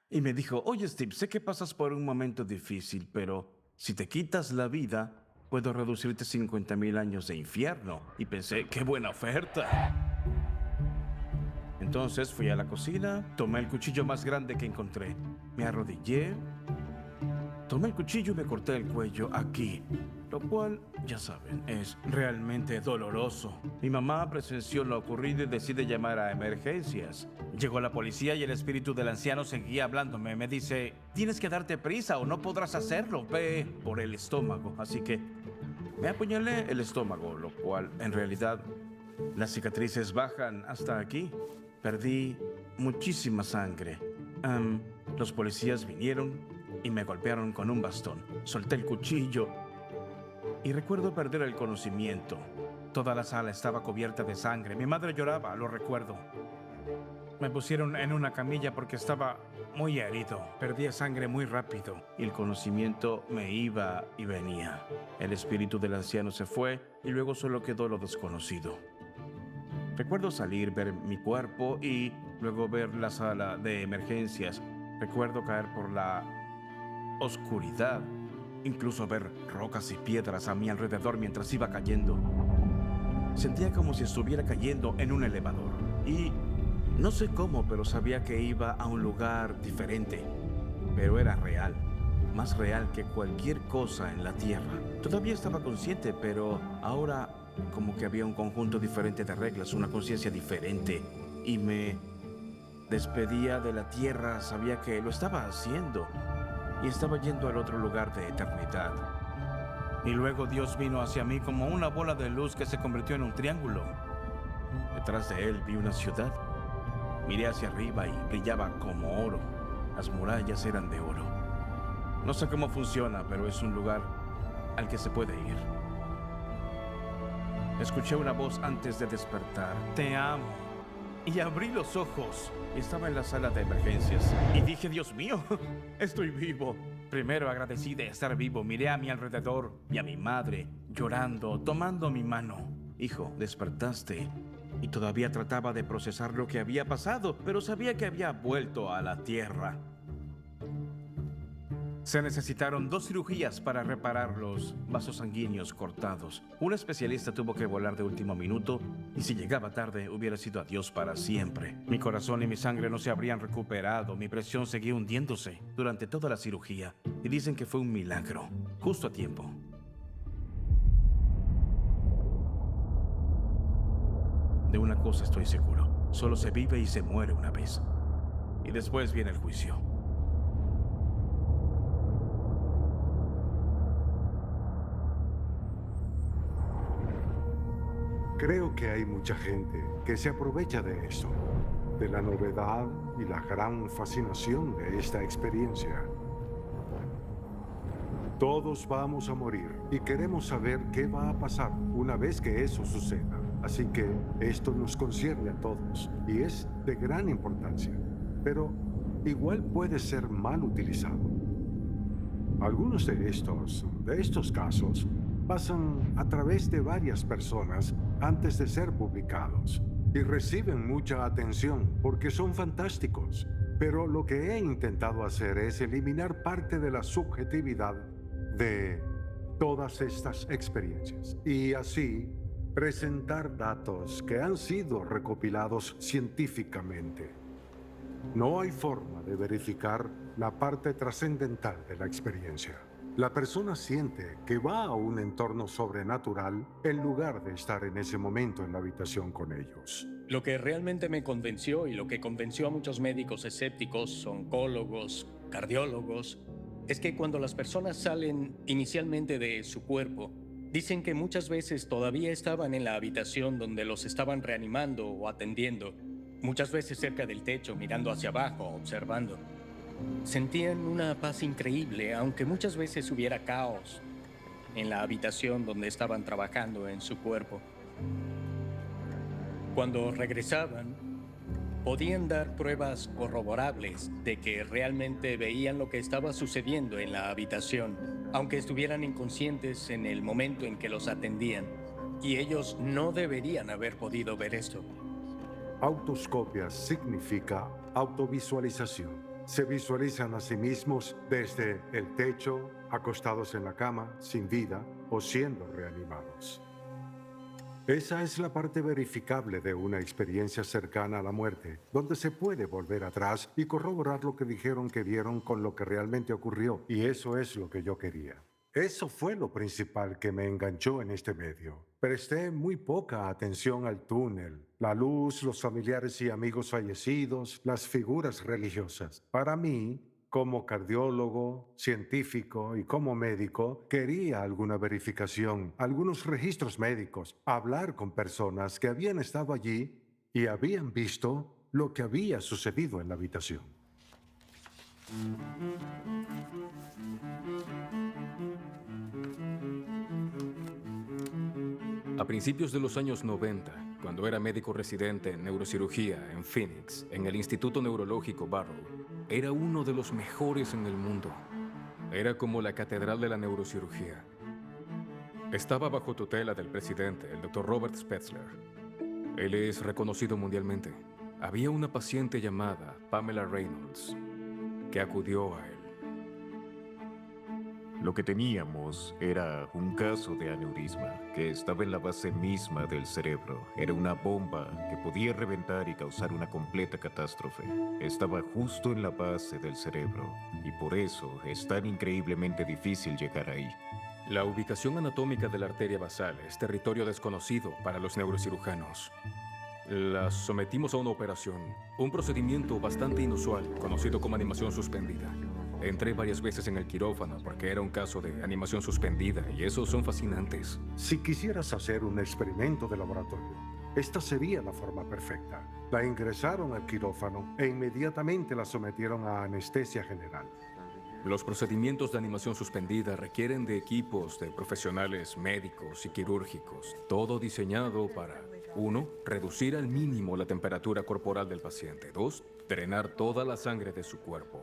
Y me dijo, oye Steve, sé que pasas por un momento difícil, pero si te quitas la vida, puedo reducirte 50,000 años de infierno. Y pensé, ¡qué buena oferta! Entonces fui a la cocina, tomé el cuchillo más grande que encontré. Me arrodillé, tomé el cuchillo y me corté el cuello aquí. Lo cual, ya saben, es realmente doloroso. Mi mamá presenció lo ocurrido y decide llamar a emergencias. Llegó la policía y el espíritu del anciano seguía hablándome. Me dice, tienes que darte prisa o no podrás hacerlo. Ve por el estómago. Así que me apuñalé el estómago, lo cual, en realidad, las cicatrices bajan hasta aquí. Perdí muchísima sangre. Los policías vinieron y me golpearon con un bastón. Solté el cuchillo y recuerdo perder el conocimiento. Toda la sala estaba cubierta de sangre. Mi madre lloraba, lo recuerdo. Me pusieron en una camilla porque estaba muy herido. Perdía sangre muy rápido y el conocimiento me iba y venía. El espíritu del anciano se fue y luego solo quedó lo desconocido. Recuerdo salir, ver mi cuerpo y luego ver la sala de emergencias. Recuerdo caer por la oscuridad, incluso ver rocas y piedras a mi alrededor mientras iba cayendo. Sentía como si estuviera cayendo en un elevador. Y no sé cómo, pero sabía que iba a un lugar diferente. Pero era real, más real que cualquier cosa en la Tierra. Todavía estaba consciente, pero ahora como que había un conjunto diferente de reglas, una conciencia diferente. Y me despedía de la tierra, sabía que lo estaba haciendo. Y estaba yendo al otro lugar de eternidad. Y luego Dios vino hacia mí como una bola de luz que se convirtió en un triángulo. Detrás de él vi una ciudad. Miré hacia arriba y brillaba como oro. Las murallas eran de oro. No sé cómo funciona, pero es un lugar al que se puede ir. Escuché una voz antes de despertar. Te amo. Y abrí los ojos. Estaba en la sala de emergencias. Y dije, Dios mío, estoy vivo. Primero agradecí de estar vivo. Miré a mi alrededor y a mi madre llorando, tomando mi mano. Hijo, despertaste. Y todavía trataba de procesar lo que había pasado, pero sabía que había vuelto a la tierra. Se necesitaron 2 cirugías para reparar los vasos sanguíneos cortados. Un especialista tuvo que volar de último minuto y si llegaba tarde hubiera sido adiós para siempre. Mi corazón y mi sangre no se habrían recuperado, mi presión seguía hundiéndose durante toda la cirugía y dicen que fue un milagro, justo a tiempo. De una cosa estoy seguro, solo se vive y se muere una vez. Y después viene el juicio. Creo que hay mucha gente que se aprovecha de esto, de la novedad y la gran fascinación de esta experiencia. Todos vamos a morir y queremos saber qué va a pasar una vez que eso suceda. Así que esto nos concierne a todos y es de gran importancia, pero igual puede ser mal utilizado. Algunos de estos casos pasan a través de varias personas antes de ser publicados y reciben mucha atención porque son fantásticos. Pero lo que he intentado hacer es eliminar parte de la subjetividad de todas estas experiencias y así presentar datos que han sido recopilados científicamente. No hay forma de verificar la parte trascendental de la experiencia. La persona siente que va a un entorno sobrenatural en lugar de estar en ese momento en la habitación con ellos. Lo que realmente me convenció y lo que convenció a muchos médicos escépticos, oncólogos, cardiólogos, es que cuando las personas salen inicialmente de su cuerpo, dicen que muchas veces todavía estaban en la habitación donde los estaban reanimando o atendiendo, muchas veces cerca del techo, mirando hacia abajo, observando. Sentían una paz increíble, aunque muchas veces hubiera caos en la habitación donde estaban trabajando en su cuerpo. Cuando regresaban, podían dar pruebas corroborables de que realmente veían lo que estaba sucediendo en la habitación, aunque estuvieran inconscientes en el momento en que los atendían. Y ellos no deberían haber podido ver esto. Autoscopia significa autovisualización. Se visualizan a sí mismos desde el techo, acostados en la cama, sin vida o siendo reanimados. Esa es la parte verificable de una experiencia cercana a la muerte, donde se puede volver atrás y corroborar lo que dijeron que vieron con lo que realmente ocurrió. Y eso es lo que yo quería. Eso fue lo principal que me enganchó en este medio. Presté muy poca atención al túnel, la luz, los familiares y amigos fallecidos, las figuras religiosas. Para mí, como cardiólogo, científico y como médico, quería alguna verificación, algunos registros médicos, hablar con personas que habían estado allí y habían visto lo que había sucedido en la habitación. A principios de los años 90, cuando era médico residente en neurocirugía en Phoenix, en el Instituto Neurológico Barrow, era uno de los mejores en el mundo. Era como la catedral de la neurocirugía. Estaba bajo tutela del presidente, el Dr. Robert Spetzler. Él es reconocido mundialmente. Había una paciente llamada Pamela Reynolds que acudió a él. Lo que teníamos era un caso de aneurisma que estaba en la base misma del cerebro. Era una bomba que podía reventar y causar una completa catástrofe. Estaba justo en la base del cerebro y por eso es tan increíblemente difícil llegar ahí. La ubicación anatómica de la arteria basal es territorio desconocido para los neurocirujanos. La sometimos a una operación, un procedimiento bastante inusual, conocido como animación suspendida. Entré varias veces en el quirófano porque era un caso de animación suspendida y esos son fascinantes. Si quisieras hacer un experimento de laboratorio, esta sería la forma perfecta. La ingresaron al quirófano e inmediatamente la sometieron a anestesia general. Los procedimientos de animación suspendida requieren de equipos de profesionales médicos y quirúrgicos, todo diseñado para 1. Reducir al mínimo la temperatura corporal del paciente. 2. Drenar toda la sangre de su cuerpo.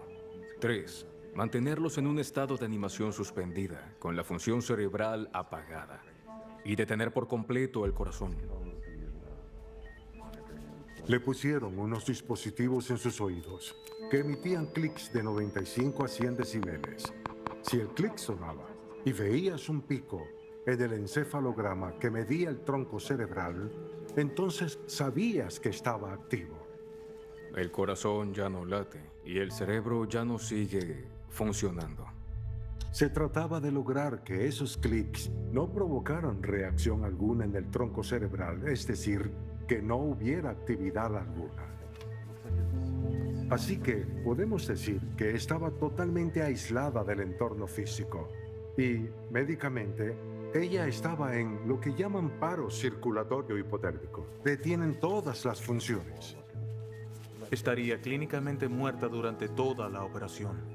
3. Mantenerlos en un estado de animación suspendida, con la función cerebral apagada. Y detener por completo el corazón. Le pusieron unos dispositivos en sus oídos que emitían clics de 95 a 100 decibeles. Si el clic sonaba y veías un pico en el encefalograma que medía el tronco cerebral, entonces sabías que estaba activo. El corazón ya no late y el cerebro ya no sigue funcionando. Se trataba de lograr que esos clics no provocaran reacción alguna en el tronco cerebral, es decir, que no hubiera actividad alguna. Así que podemos decir que estaba totalmente aislada del entorno físico y, médicamente, ella estaba en lo que llaman paro circulatorio hipotérmico. Detienen todas las funciones. Estaría clínicamente muerta durante toda la operación.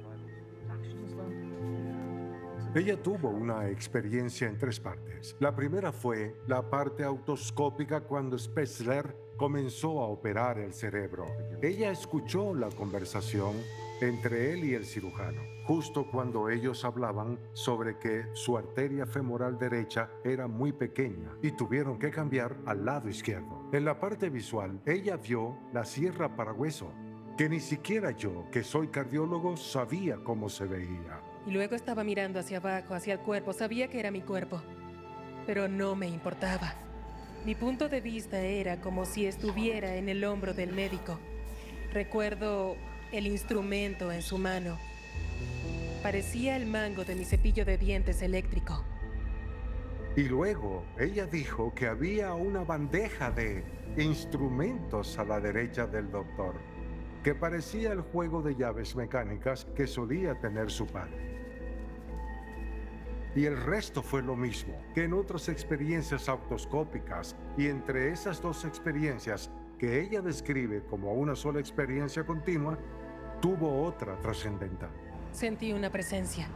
Ella tuvo una experiencia en 3 partes. La primera fue la parte autoscópica cuando Spetzler comenzó a operar el cerebro. Ella escuchó la conversación entre él y el cirujano, justo cuando ellos hablaban sobre que su arteria femoral derecha era muy pequeña y tuvieron que cambiar al lado izquierdo. En la parte visual, ella vio la sierra para hueso, que ni siquiera yo, que soy cardiólogo, sabía cómo se veía. Y luego estaba mirando hacia abajo, hacia el cuerpo. Sabía que era mi cuerpo, pero no me importaba. Mi punto de vista era como si estuviera en el hombro del médico. Recuerdo el instrumento en su mano. Parecía el mango de mi cepillo de dientes eléctrico. Y luego ella dijo que había una bandeja de instrumentos a la derecha del doctor, que parecía el juego de llaves mecánicas que solía tener su padre. Y el resto fue lo mismo que en otras experiencias autoscópicas, y entre esas 2 experiencias que ella describe como una sola experiencia continua, tuvo otra trascendental. Sentí una presencia.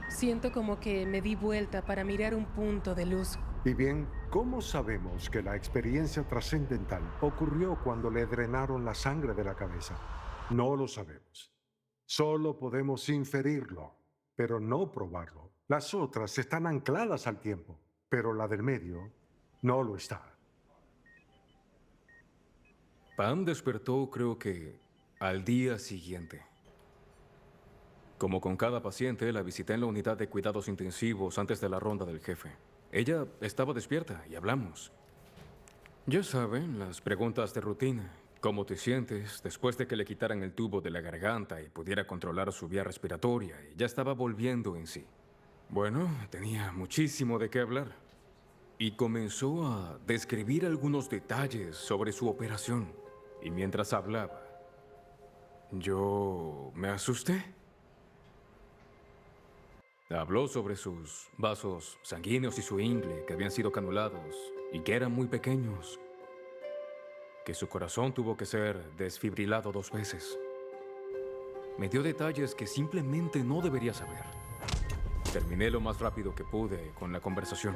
Siento como que me di vuelta para mirar un punto de luz. Y bien, ¿cómo sabemos que la experiencia trascendental ocurrió cuando le drenaron la sangre de la cabeza? No lo sabemos. Solo podemos inferirlo, pero no probarlo. Las otras están ancladas al tiempo, pero la del medio no lo está. Pam despertó, creo que, al día siguiente. Como con cada paciente, la visité en la unidad de cuidados intensivos antes de la ronda del jefe. Ella estaba despierta y hablamos. Ya saben, las preguntas de rutina. ¿Cómo te sientes después de que le quitaran el tubo de la garganta y pudiera controlar su vía respiratoria y ya estaba volviendo en sí? Bueno, tenía muchísimo de qué hablar. Y comenzó a describir algunos detalles sobre su operación. Y mientras hablaba, yo me asusté. Habló sobre sus vasos sanguíneos y su ingle, que habían sido canulados y que eran muy pequeños. Que su corazón tuvo que ser desfibrilado 2 veces. Me dio detalles que simplemente no debería saber. Terminé lo más rápido que pude con la conversación.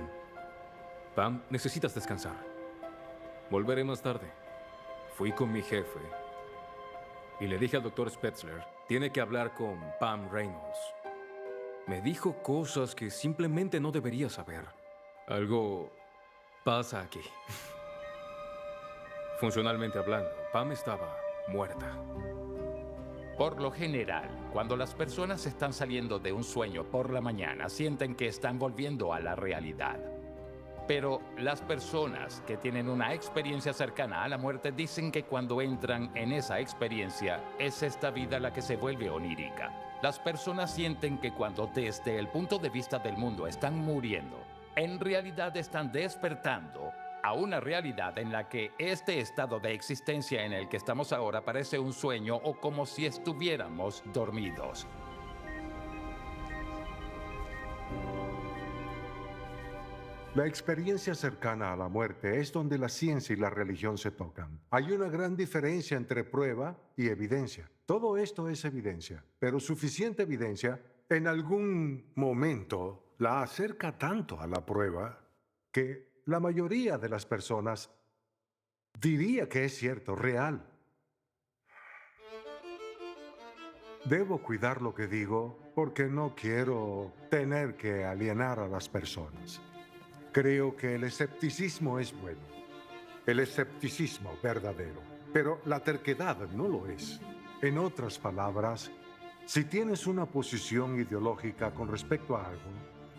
Pam, necesitas descansar. Volveré más tarde. Fui con mi jefe y le dije al Dr. Spetzler, tiene que hablar con Pam Reynolds. Me dijo cosas que simplemente no debería saber. Algo pasa aquí. Funcionalmente hablando, Pam estaba muerta. Por lo general, cuando las personas están saliendo de un sueño por la mañana, sienten que están volviendo a la realidad. Pero las personas que tienen una experiencia cercana a la muerte dicen que cuando entran en esa experiencia, es esta vida la que se vuelve onírica. Las personas sienten que cuando desde el punto de vista del mundo están muriendo, en realidad están despertando a una realidad en la que este estado de existencia en el que estamos ahora parece un sueño o como si estuviéramos dormidos. La experiencia cercana a la muerte es donde la ciencia y la religión se tocan. Hay una gran diferencia entre prueba y evidencia. Todo esto es evidencia, pero suficiente evidencia en algún momento la acerca tanto a la prueba que la mayoría de las personas diría que es cierto, real. Debo cuidar lo que digo porque no quiero tener que alienar a las personas. Creo que el escepticismo es bueno, el escepticismo verdadero, pero la terquedad no lo es. En otras palabras, si tienes una posición ideológica con respecto a algo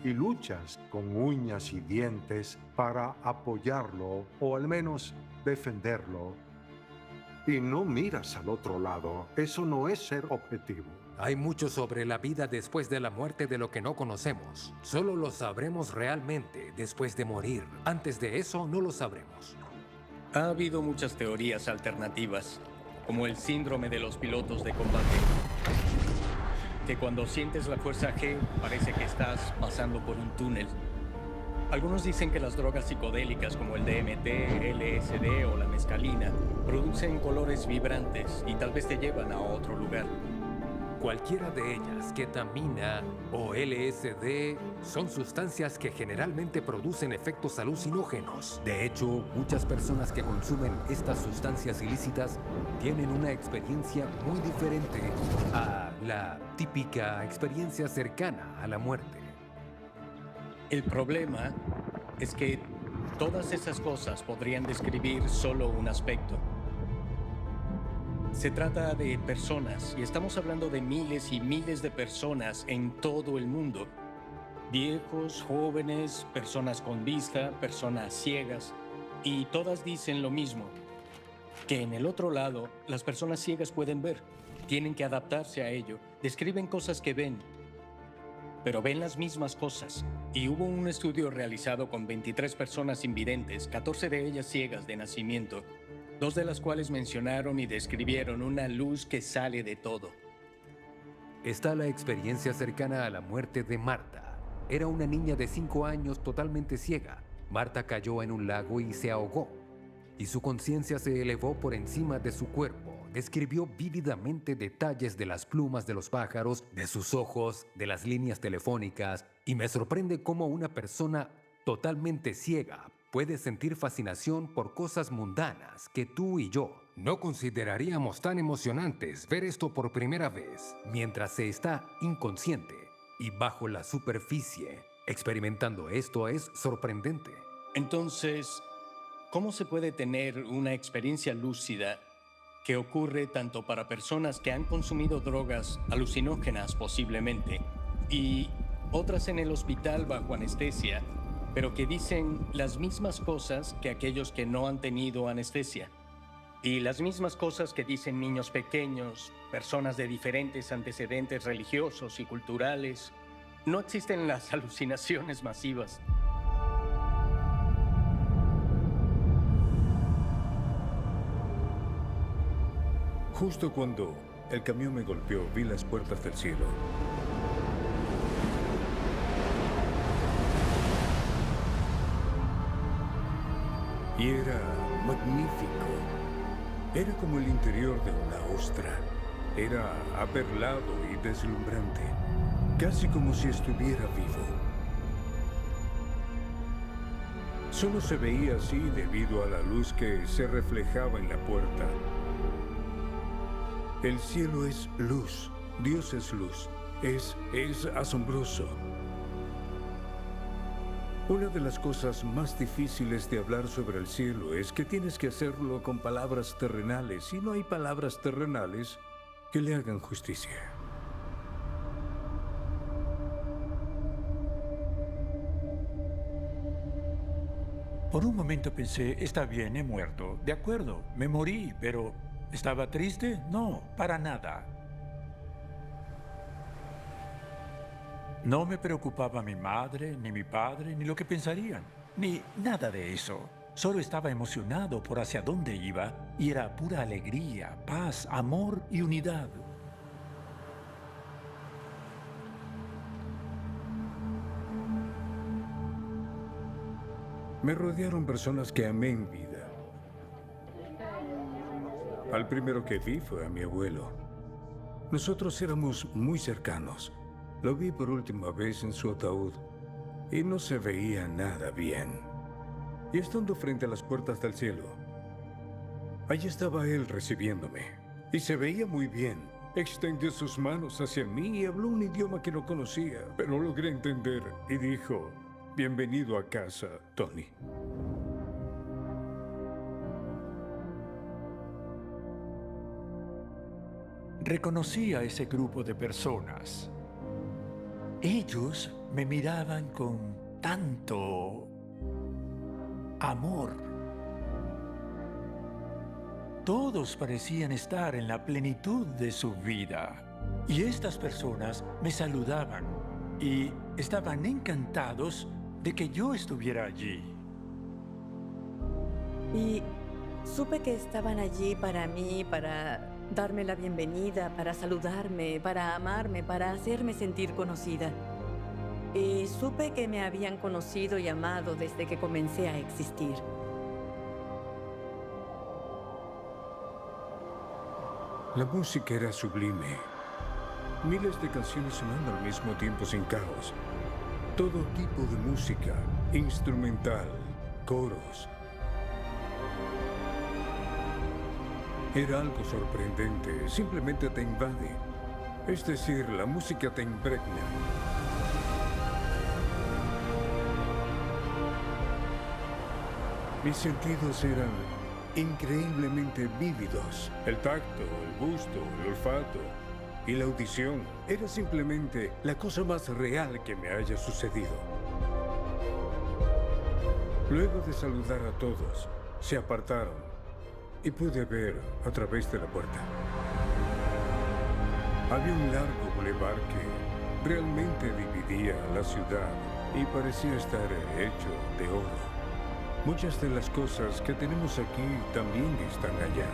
y luchas con uñas y dientes para apoyarlo o al menos defenderlo, y no miras al otro lado, eso no es ser objetivo. Hay mucho sobre la vida después de la muerte de lo que no conocemos. Solo lo sabremos realmente después de morir. Antes de eso, no lo sabremos. Ha habido muchas teorías alternativas, como el síndrome de los pilotos de combate. Que cuando sientes la fuerza G, parece que estás pasando por un túnel. Algunos dicen que las drogas psicodélicas como el DMT, LSD o la mescalina producen colores vibrantes y tal vez te llevan a otro lugar. Cualquiera de ellas, ketamina o LSD, son sustancias que generalmente producen efectos alucinógenos. De hecho, muchas personas que consumen estas sustancias ilícitas tienen una experiencia muy diferente a la típica experiencia cercana a la muerte. El problema es que todas esas cosas podrían describir solo un aspecto. Se trata de personas, y estamos hablando de miles y miles de personas en todo el mundo. Viejos, jóvenes, personas con vista, personas ciegas, y todas dicen lo mismo, que en el otro lado las personas ciegas pueden ver, tienen que adaptarse a ello, describen cosas que ven, pero ven las mismas cosas. Y hubo un estudio realizado con 23 personas invidentes, 14 de ellas ciegas de nacimiento, 2 de las cuales mencionaron y describieron una luz que sale de todo. Está la experiencia cercana a la muerte de Marta. Era una niña de 5 años totalmente ciega. Marta cayó en un lago y se ahogó. Y su conciencia se elevó por encima de su cuerpo. Describió vívidamente detalles de las plumas de los pájaros, de sus ojos, de las líneas telefónicas. Y me sorprende cómo una persona totalmente ciega puede sentir fascinación por cosas mundanas que tú y yo no consideraríamos tan emocionantes. Ver esto por primera vez mientras se está inconsciente y bajo la superficie experimentando esto es sorprendente. Entonces, ¿cómo se puede tener una experiencia lúcida que ocurre tanto para personas que han consumido drogas alucinógenas posiblemente y otras en el hospital bajo anestesia, pero que dicen las mismas cosas que aquellos que no han tenido anestesia? Y las mismas cosas que dicen niños pequeños, personas de diferentes antecedentes religiosos y culturales. No existen las alucinaciones masivas. Justo cuando el camión me golpeó, vi las puertas del cielo. Y era magnífico. Era como el interior de una ostra. Era aperlado y deslumbrante, casi como si estuviera vivo. Solo se veía así debido a la luz que se reflejaba en la puerta. El cielo es luz, Dios es luz, es asombroso. Una de las cosas más difíciles de hablar sobre el cielo es que tienes que hacerlo con palabras terrenales y no hay palabras terrenales que le hagan justicia. Por un momento pensé, está bien, he muerto. De acuerdo, me morí, pero ¿estaba triste? No, para nada. No me preocupaba mi madre, ni mi padre, ni lo que pensarían, ni nada de eso. Solo estaba emocionado por hacia dónde iba y era pura alegría, paz, amor y unidad. Me rodearon personas que amé en vida. Al primero que vi fue a mi abuelo. Nosotros éramos muy cercanos. Lo vi por última vez en su ataúd y no se veía nada bien. Y estando frente a las puertas del cielo, allí estaba él recibiéndome. Y se veía muy bien. Extendió sus manos hacia mí y habló un idioma que no conocía, pero logré entender y dijo: bienvenido a casa, Tony. Reconocí a ese grupo de personas. Ellos me miraban con tanto amor. Todos parecían estar en la plenitud de su vida. Y estas personas me saludaban y estaban encantados de que yo estuviera allí. Y supe que estaban allí para mí, para darme la bienvenida, para saludarme, para amarme, para hacerme sentir conocida. Y supe que me habían conocido y amado desde que comencé a existir. La música era sublime. Miles de canciones sonando al mismo tiempo sin caos. Todo tipo de música, instrumental, coros. Era algo sorprendente, simplemente te invade. Es decir, la música te impregna. Mis sentidos eran increíblemente vívidos. El tacto, el gusto, el olfato y la audición era simplemente la cosa más real que me haya sucedido. Luego de saludar a todos, se apartaron y pude ver a través de la puerta. Había un largo bulevar que realmente dividía la ciudad y parecía estar hecho de oro. Muchas de las cosas que tenemos aquí también están allá,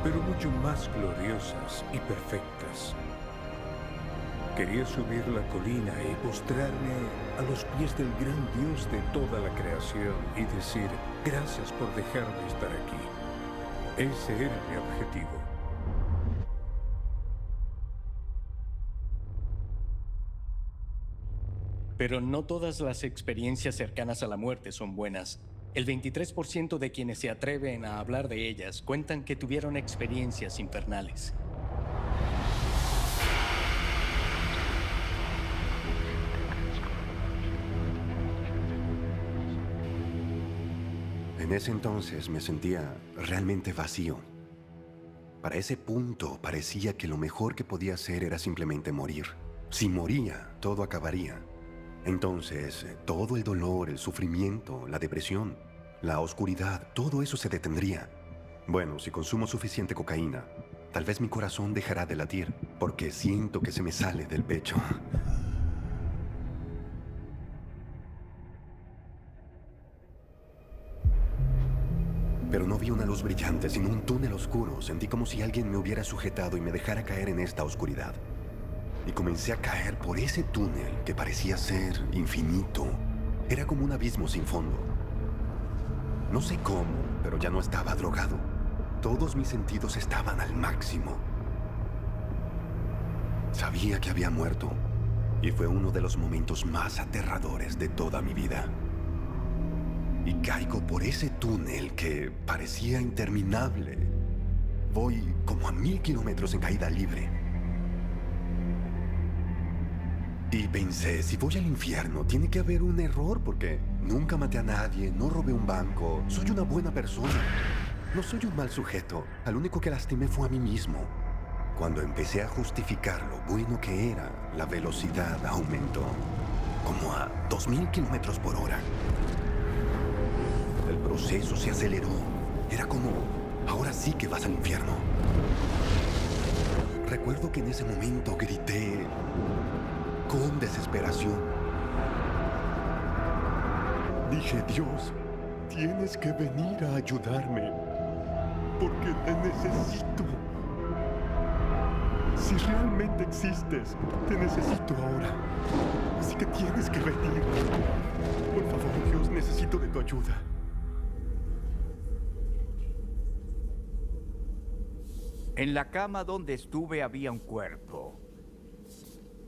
pero mucho más gloriosas y perfectas. Quería subir la colina y postrarme a los pies del gran Dios de toda la creación y decir: gracias por dejarme estar aquí. Ese era mi objetivo. Pero no todas las experiencias cercanas a la muerte son buenas. El 23% de quienes se atreven a hablar de ellas cuentan que tuvieron experiencias infernales. En ese entonces me sentía realmente vacío. Para ese punto parecía que lo mejor que podía hacer era simplemente morir. Si moría, todo acabaría. Entonces, todo el dolor, el sufrimiento, la depresión, la oscuridad, todo eso se detendría. Bueno, si consumo suficiente cocaína, tal vez mi corazón dejará de latir, porque siento que se me sale del pecho. Pero no vi una luz brillante, sino un túnel oscuro. Sentí como si alguien me hubiera sujetado y me dejara caer en esta oscuridad. Y comencé a caer por ese túnel que parecía ser infinito. Era como un abismo sin fondo. No sé cómo, pero ya no estaba drogado. Todos mis sentidos estaban al máximo. Sabía que había muerto, y fue uno de los momentos más aterradores de toda mi vida. Y caigo por ese túnel que parecía interminable. Voy como a 1000 kilómetros en caída libre. Y pensé, si voy al infierno, tiene que haber un error, porque nunca maté a nadie, no robé un banco, soy una buena persona. No soy un mal sujeto, al único que lastimé fue a mí mismo. Cuando empecé a justificar lo bueno que era, la velocidad aumentó, como a 2000 kilómetros por hora. proceso se aceleró. Era como, ahora sí que vas al infierno. Recuerdo que en ese momento grité con desesperación. Dije, Dios, tienes que venir a ayudarme, porque te necesito. Si realmente existes, te necesito ahora. Así que tienes que venir. Por favor, Dios, necesito de tu ayuda. En la cama donde estuve había un cuerpo.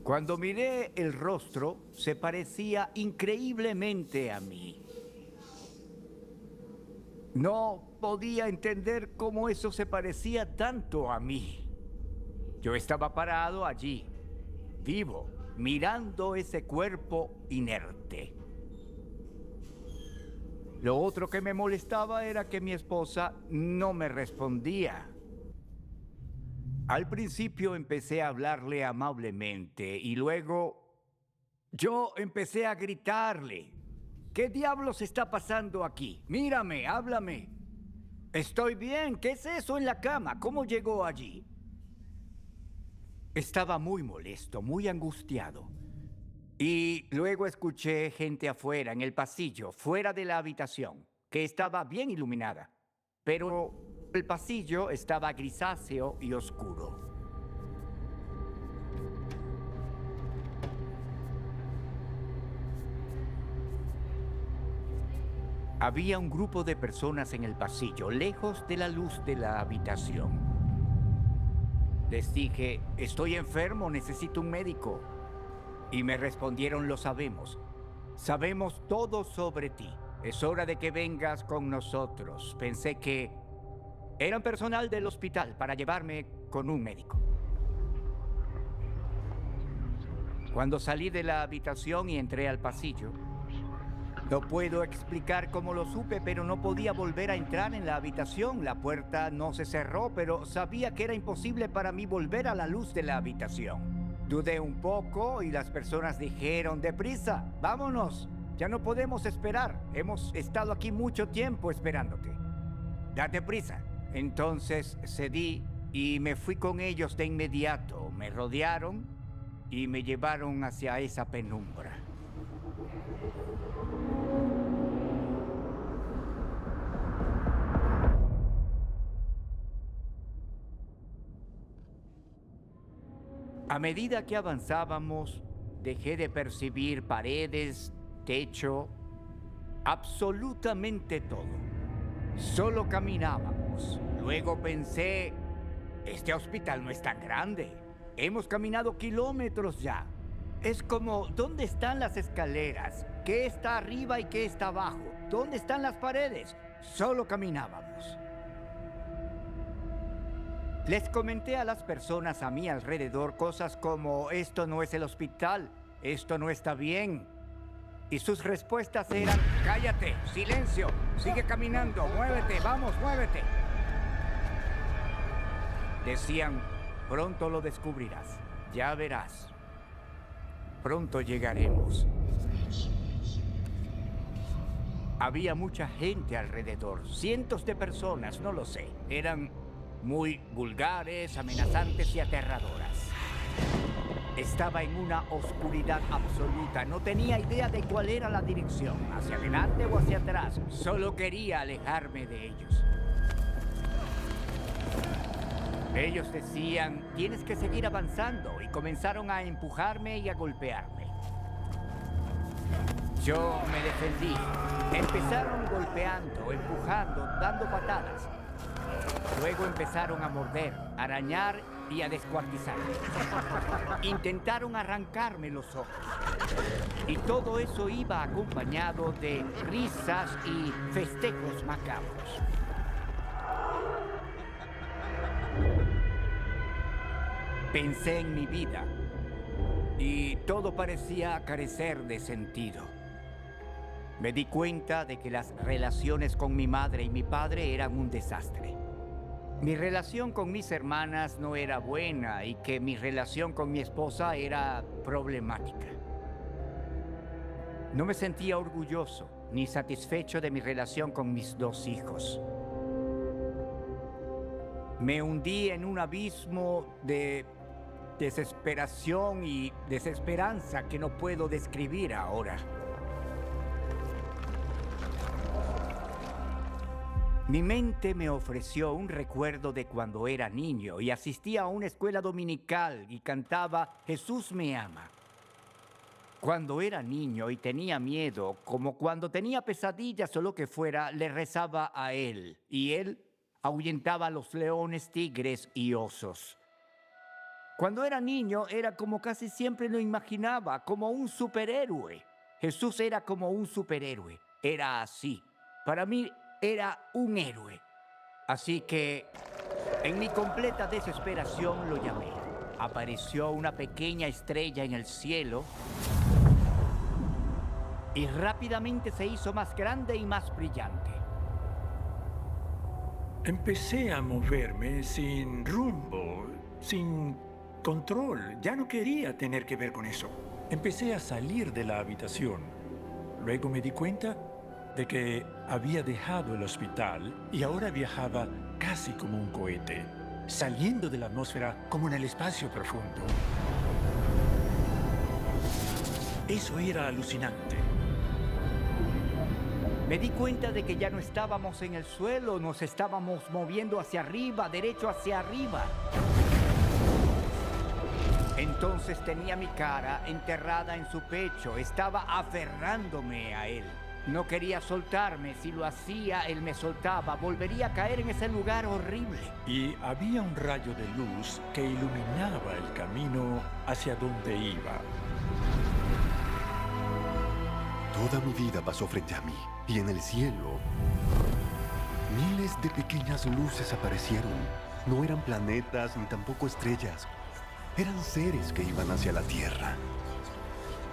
Cuando miré el rostro, se parecía increíblemente a mí. No podía entender cómo eso se parecía tanto a mí. Yo estaba parado allí, vivo, mirando ese cuerpo inerte. Lo otro que me molestaba era que mi esposa no me respondía. Al principio empecé a hablarle amablemente y luego yo empecé a gritarle. ¿Qué diablos está pasando aquí? Mírame, háblame. Estoy bien, ¿qué es eso en la cama? ¿Cómo llegó allí? Estaba muy molesto, muy angustiado. Y luego escuché gente afuera, en el pasillo, fuera de la habitación, que estaba bien iluminada. Pero el pasillo estaba grisáceo y oscuro. Había un grupo de personas en el pasillo, lejos de la luz de la habitación. Les dije, estoy enfermo, necesito un médico. Y me respondieron, lo sabemos. Sabemos todo sobre ti. Es hora de que vengas con nosotros. Pensé que eran personal del hospital para llevarme con un médico. Cuando salí de la habitación y entré al pasillo, no puedo explicar cómo lo supe, pero no podía volver a entrar en la habitación. La puerta no se cerró, pero sabía que era imposible para mí volver a la luz de la habitación. Dudé un poco y las personas dijeron, deprisa, vámonos, ya no podemos esperar. Hemos estado aquí mucho tiempo esperándote. Date prisa. Entonces cedí y me fui con ellos de inmediato. Me rodearon y me llevaron hacia esa penumbra. A medida que avanzábamos, dejé de percibir paredes, techo, absolutamente todo. Solo caminábamos. Luego pensé, este hospital no es tan grande. Hemos caminado kilómetros ya. Es como, ¿dónde están las escaleras? ¿Qué está arriba y qué está abajo? ¿Dónde están las paredes? Solo caminábamos. Les comenté a las personas a mi alrededor cosas como, esto no es el hospital, esto no está bien. Y sus respuestas eran, cállate, silencio, sigue caminando, muévete, vamos, muévete. Decían, pronto lo descubrirás, ya verás. Pronto llegaremos. Había mucha gente alrededor, cientos de personas, no lo sé. Eran muy vulgares, amenazantes y aterradoras. Estaba en una oscuridad absoluta. No tenía idea de cuál era la dirección, hacia adelante o hacia atrás. Solo quería alejarme de ellos. Ellos decían, tienes que seguir avanzando, y comenzaron a empujarme y a golpearme. Yo me defendí. Empezaron golpeando, empujando, dando patadas. Luego empezaron a morder, arañar y a descuartizarme. Intentaron arrancarme los ojos. Y todo eso iba acompañado de risas y festejos macabros. Pensé en mi vida y todo parecía carecer de sentido. Me di cuenta de que las relaciones con mi madre y mi padre eran un desastre. Mi relación con mis hermanas no era buena y que mi relación con mi esposa era problemática. No me sentía orgulloso. ni satisfecho de mi relación con mis 2 hijos. Me hundí en un abismo de desesperación y desesperanza que no puedo describir ahora. Mi mente me ofreció un recuerdo de cuando era niño y asistía a una escuela dominical y cantaba "Jesús me ama". Cuando era niño y tenía miedo, como cuando tenía pesadillas o lo que fuera, le rezaba a él, y él ahuyentaba a los leones, tigres y osos. Cuando era niño, era como casi siempre lo imaginaba, como un superhéroe. Jesús era como un superhéroe, era así. Para mí era un héroe. Así que, en mi completa desesperación, lo llamé. Apareció una pequeña estrella en el cielo y rápidamente se hizo más grande y más brillante. Empecé a moverme sin rumbo, sin control. Ya no quería tener que ver con eso. Empecé a salir de la habitación. Luego me di cuenta de que había dejado el hospital y ahora viajaba casi como un cohete, saliendo de la atmósfera como en el espacio profundo. Eso era alucinante. Me di cuenta de que ya no estábamos en el suelo, nos estábamos moviendo hacia arriba, derecho hacia arriba. Entonces tenía mi cara enterrada en su pecho, estaba aferrándome a él. No quería soltarme, si lo hacía, él me soltaba, volvería a caer en ese lugar horrible. Y había un rayo de luz que iluminaba el camino hacia donde iba. Toda mi vida pasó frente a mí, y en el cielo, miles de pequeñas luces aparecieron. No eran planetas ni tampoco estrellas. Eran seres que iban hacia la Tierra.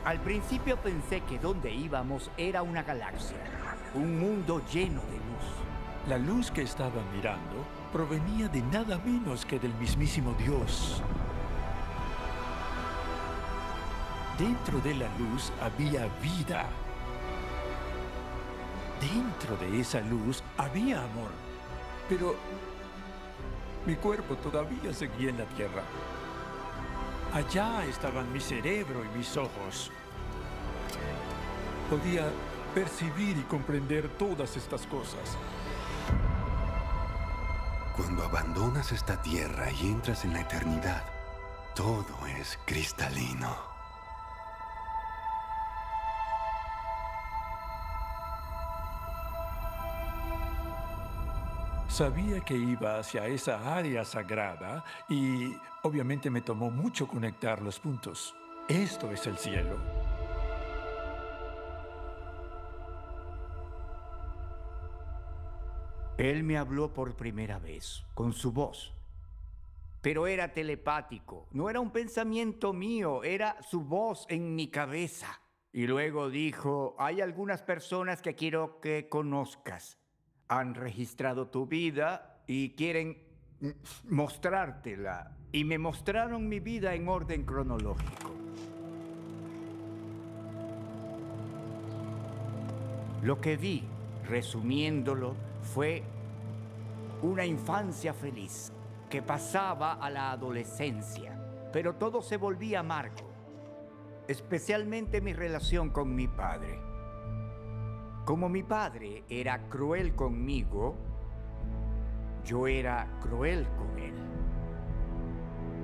Al principio pensé que donde íbamos era una galaxia, un mundo lleno de luz. La luz que estaba mirando provenía de nada menos que del mismísimo Dios. Dentro de la luz había vida. Dentro de esa luz había amor. Pero mi cuerpo todavía seguía en la tierra. Allá estaban mi cerebro y mis ojos. Podía percibir y comprender todas estas cosas. Cuando abandonas esta tierra y entras en la eternidad, todo es cristalino. Sabía que iba hacia esa área sagrada y obviamente me tomó mucho conectar los puntos. Esto es el cielo. Él me habló por primera vez, con su voz. Pero era telepático, no era un pensamiento mío, era su voz en mi cabeza. Y luego dijo, hay algunas personas que quiero que conozcas. Han registrado tu vida y quieren mostrártela. Y me mostraron mi vida en orden cronológico. Lo que vi, resumiéndolo, fue una infancia feliz que pasaba a la adolescencia, pero todo se volvía amargo, especialmente mi relación con mi padre. Como mi padre era cruel conmigo, yo era cruel con él.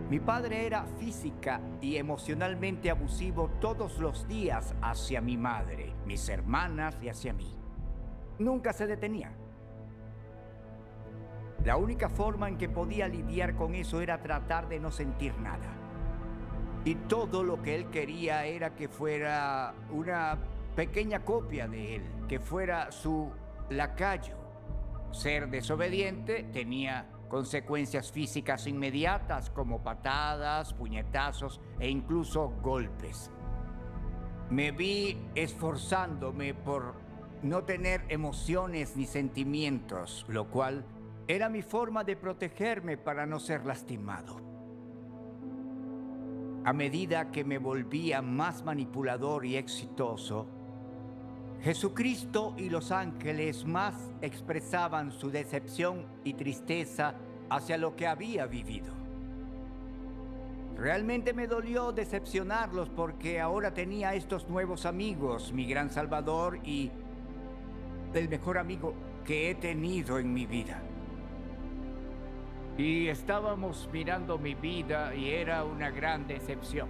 Mi padre era física y emocionalmente abusivo todos los días hacia mi madre, mis hermanas y hacia mí. Nunca se detenía. La única forma en que podía lidiar con eso era tratar de no sentir nada. Y todo lo que él quería era que fuera una pequeña copia de él, que fuera su lacayo. Ser desobediente tenía consecuencias físicas inmediatas como patadas, puñetazos e incluso golpes. Me vi esforzándome por no tener emociones ni sentimientos, lo cual era mi forma de protegerme para no ser lastimado. A medida que me volvía más manipulador y exitoso, Jesucristo y los ángeles más expresaban su decepción y tristeza hacia lo que había vivido. Realmente me dolió decepcionarlos porque ahora tenía estos nuevos amigos, mi gran Salvador y el mejor amigo que he tenido en mi vida. Y estábamos mirando mi vida y era una gran decepción.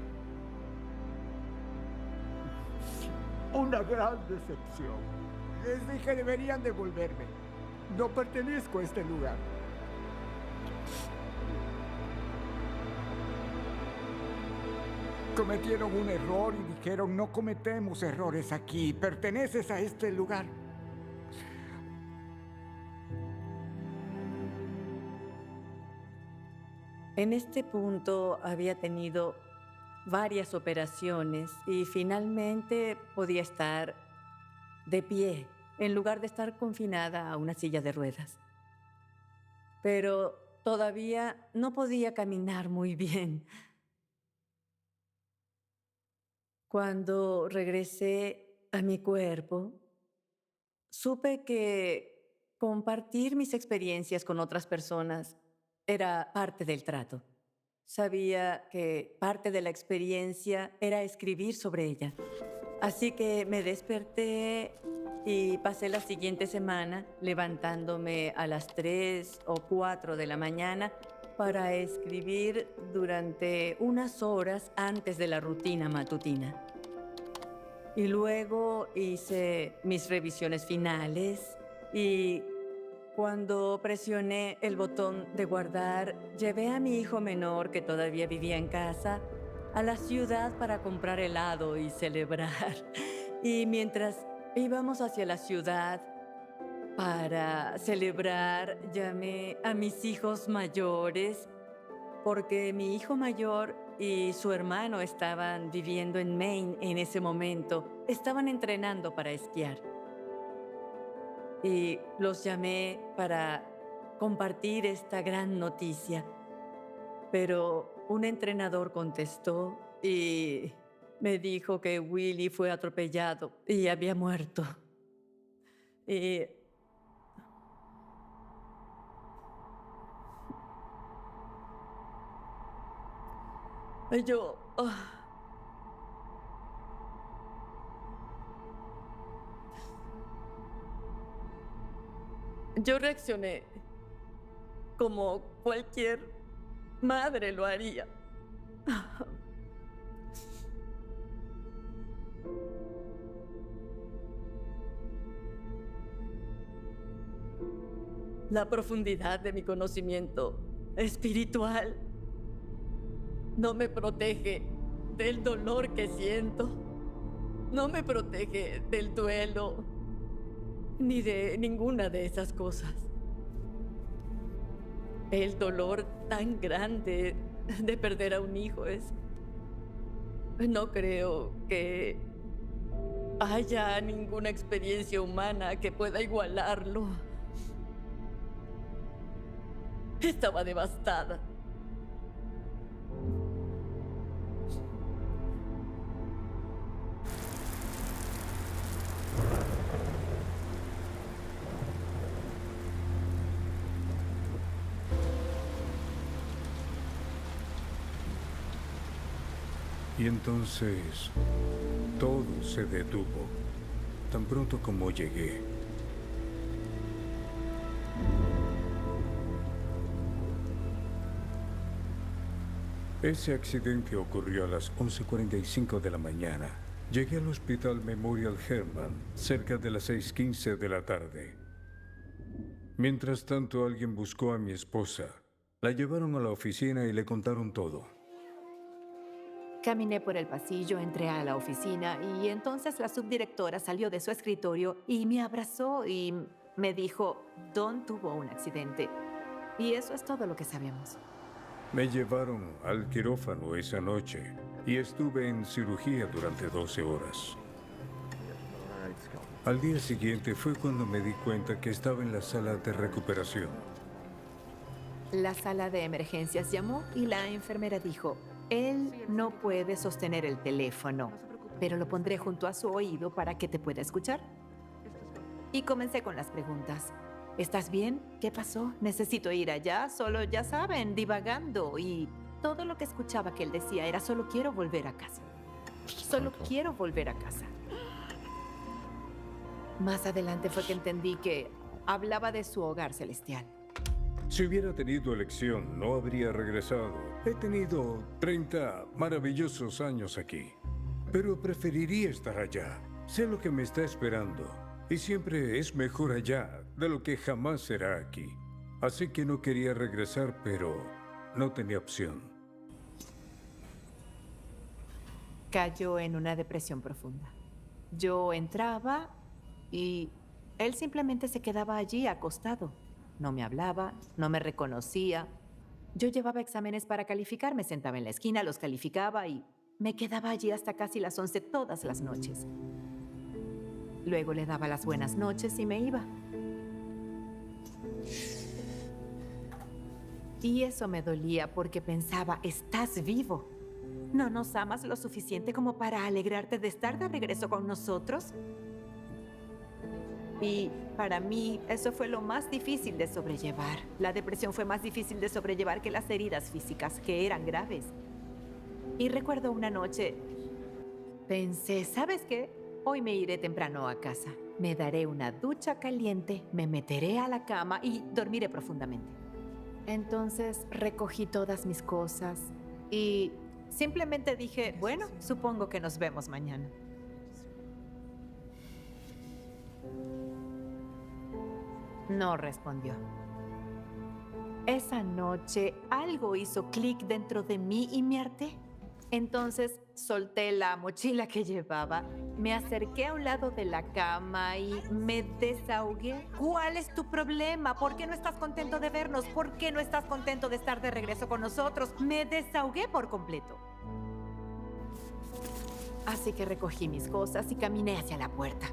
Una gran decepción. Les dije deberían devolverme. No pertenezco a este lugar. Cometieron un error y dijeron, no cometemos errores aquí, perteneces a este lugar. En este punto había tenido varias operaciones y finalmente podía estar de pie en lugar de estar confinada a una silla de ruedas. Pero todavía no podía caminar muy bien. Cuando regresé a mi cuerpo, supe que compartir mis experiencias con otras personas era parte del trato. Sabía que parte de la experiencia era escribir sobre ella. Así que me desperté y pasé la siguiente semana levantándome a las 3 o 4 de la mañana para escribir durante unas horas antes de la rutina matutina. Y luego hice mis revisiones finales y cuando presioné el botón de guardar, llevé a mi hijo menor, que todavía vivía en casa, a la ciudad para comprar helado y celebrar. Y mientras íbamos hacia la ciudad para celebrar, llamé a mis hijos mayores, porque mi hijo mayor y su hermano estaban viviendo en Maine en ese momento. Estaban entrenando para esquiar. Y los llamé para compartir esta gran noticia. Pero un entrenador contestó y me dijo que Willie fue atropellado y había muerto. Y yo... Yo reaccioné como cualquier madre lo haría. La profundidad de mi conocimiento espiritual no me protege del dolor que siento, no me protege del duelo, ni de ninguna de esas cosas. El dolor tan grande de perder a un hijo no creo que haya ninguna experiencia humana que pueda igualarlo. Estaba devastada. Y entonces todo se detuvo, tan pronto como llegué. Ese accidente ocurrió a las 11:45 de la mañana. Llegué al Hospital Memorial Hermann cerca de las 6:15 de la tarde. Mientras tanto, alguien buscó a mi esposa. La llevaron a la oficina y le contaron todo. Caminé por el pasillo, entré a la oficina y entonces la subdirectora salió de su escritorio y me abrazó y me dijo, Don tuvo un accidente. Y eso es todo lo que sabemos. Me llevaron al quirófano esa noche y estuve en cirugía durante 12 horas. Al día siguiente fue cuando me di cuenta que estaba en la sala de recuperación. La sala de emergencias llamó y la enfermera dijo, él no puede sostener el teléfono, pero lo pondré junto a su oído para que te pueda escuchar. Y comencé con las preguntas. ¿Estás bien? ¿Qué pasó? Necesito ir allá, solo, ya saben, divagando. Y todo lo que escuchaba que él decía era solo quiero volver a casa. Solo quiero volver a casa. Más adelante fue que entendí que hablaba de su hogar celestial. Si hubiera tenido elección, no habría regresado. He tenido 30 maravillosos años aquí, pero preferiría estar allá. Sé lo que me está esperando, y siempre es mejor allá de lo que jamás será aquí. Así que no quería regresar, pero no tenía opción. Cayó en una depresión profunda. Yo entraba y él simplemente se quedaba allí acostado. No me hablaba, no me reconocía. Yo llevaba exámenes para calificar, me sentaba en la esquina, los calificaba y me quedaba allí hasta casi las 11 todas las noches. Luego le daba las buenas noches y me iba. Y eso me dolía porque pensaba, estás vivo. ¿No nos amas lo suficiente como para alegrarte de estar de regreso con nosotros? Y para mí eso fue lo más difícil de sobrellevar. La depresión fue más difícil de sobrellevar que las heridas físicas, que eran graves. Y recuerdo una noche, pensé, ¿sabes qué? Hoy me iré temprano a casa. Me daré una ducha caliente, me meteré a la cama y dormiré profundamente. Entonces recogí todas mis cosas y simplemente dije, bueno, supongo que nos vemos mañana. No respondió. Esa noche algo hizo clic dentro de mí y me harté. Entonces solté la mochila que llevaba, me acerqué a un lado de la cama y me desahogué. ¿Cuál es tu problema? ¿Por qué no estás contento de vernos? ¿Por qué no estás contento de estar de regreso con nosotros? Me desahogué por completo. Así que recogí mis cosas y caminé hacia la puerta.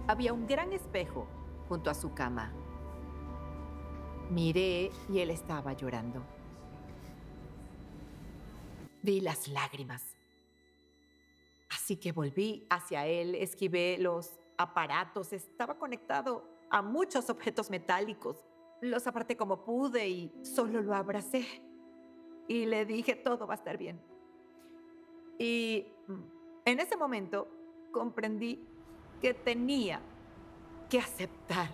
Había un gran espejo junto a su cama. Miré y él estaba llorando. Vi las lágrimas. Así que volví hacia él, esquivé los aparatos. Estaba conectado a muchos objetos metálicos. Los aparté como pude y solo lo abracé. Y le dije, todo va a estar bien. Y en ese momento comprendí que tenía que aceptar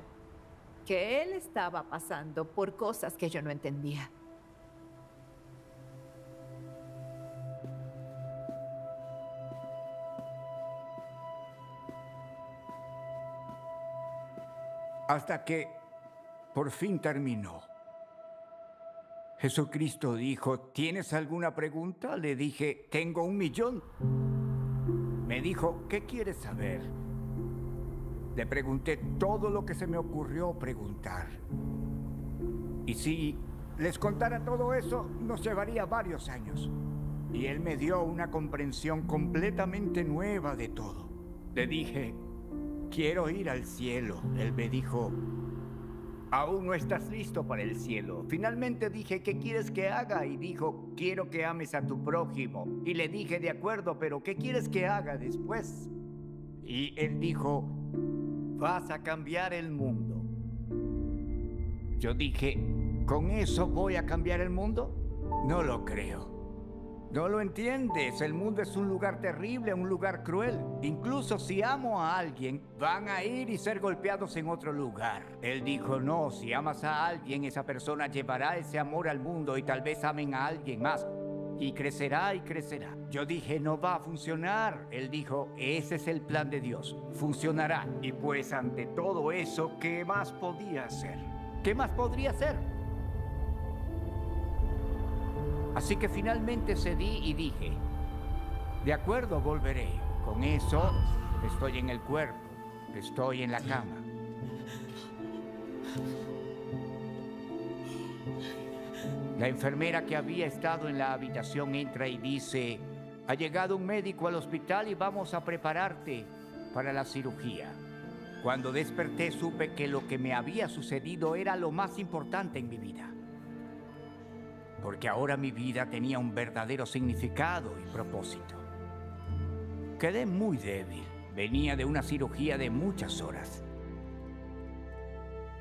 que él estaba pasando por cosas que yo no entendía. Hasta que por fin terminó. Jesucristo dijo, ¿tienes alguna pregunta? Le dije, tengo 1.000.000. Me dijo, ¿qué quieres saber? Le pregunté todo lo que se me ocurrió preguntar. Y si les contara todo eso, nos llevaría varios años. Y él me dio una comprensión completamente nueva de todo. Le dije, quiero ir al cielo. Él me dijo, aún no estás listo para el cielo. Finalmente dije, ¿qué quieres que haga? Y dijo, quiero que ames a tu prójimo. Y le dije, de acuerdo, pero ¿qué quieres que haga después? Y él dijo, vas a cambiar el mundo. Yo dije, ¿con eso voy a cambiar el mundo? No lo creo. No lo entiendes. El mundo es un lugar terrible, un lugar cruel. Incluso si amo a alguien, van a ir y ser golpeados en otro lugar. Él dijo, no, si amas a alguien, esa persona llevará ese amor al mundo y tal vez amen a alguien más. Y crecerá y crecerá. Yo dije, no va a funcionar. Él dijo, ese es el plan de Dios. Funcionará. Y pues ante todo eso, ¿qué más podía hacer? ¿Qué más podría hacer? Así que finalmente cedí y dije, de acuerdo, volveré. Con eso, estoy en el cuerpo, estoy en la cama. La enfermera que había estado en la habitación entra y dice, ha llegado un médico al hospital y vamos a prepararte para la cirugía. Cuando desperté supe que lo que me había sucedido era lo más importante en mi vida. Porque ahora mi vida tenía un verdadero significado y propósito. Quedé muy débil. Venía de una cirugía de muchas horas.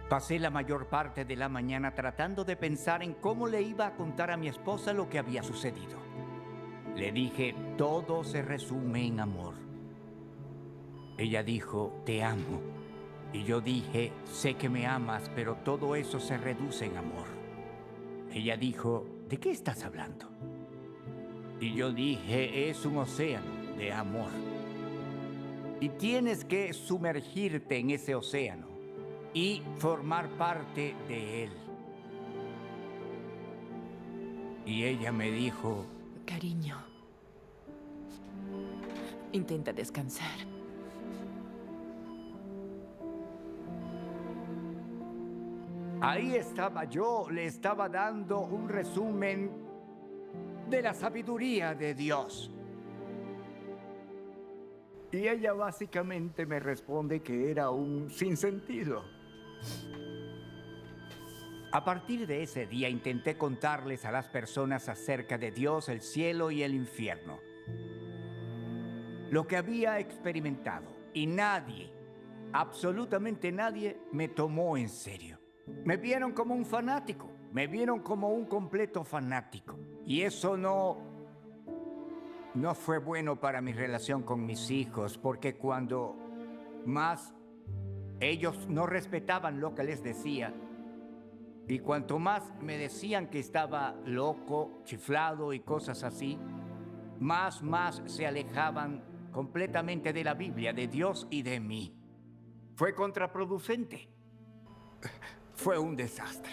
Pasé la mayor parte de la mañana tratando de pensar en cómo le iba a contar a mi esposa lo que había sucedido. Le dije, todo se resume en amor. Ella dijo, te amo. Y yo dije, sé que me amas, pero todo eso se reduce en amor. Ella dijo, ¿de qué estás hablando? Y yo dije, es un océano de amor. Y tienes que sumergirte en ese océano y formar parte de él. Y ella me dijo, Cariño, intenta descansar. ahí estaba yo, le estaba dando un resumen de la sabiduría de Dios. Y ella básicamente me responde que era un sinsentido. A partir de ese día intenté contarles a las personas acerca de Dios, el cielo y el infierno. Lo que había experimentado. Y nadie, absolutamente nadie, me tomó en serio. Me vieron como un fanático. Me vieron como un completo fanático. Y eso no fue bueno para mi relación con mis hijos, porque cuando más ellos no respetaban lo que les decía, y cuanto más me decían que estaba loco, chiflado y cosas así, más se alejaban completamente de la Biblia, de Dios y de mí. Fue contraproducente. Fue un desastre.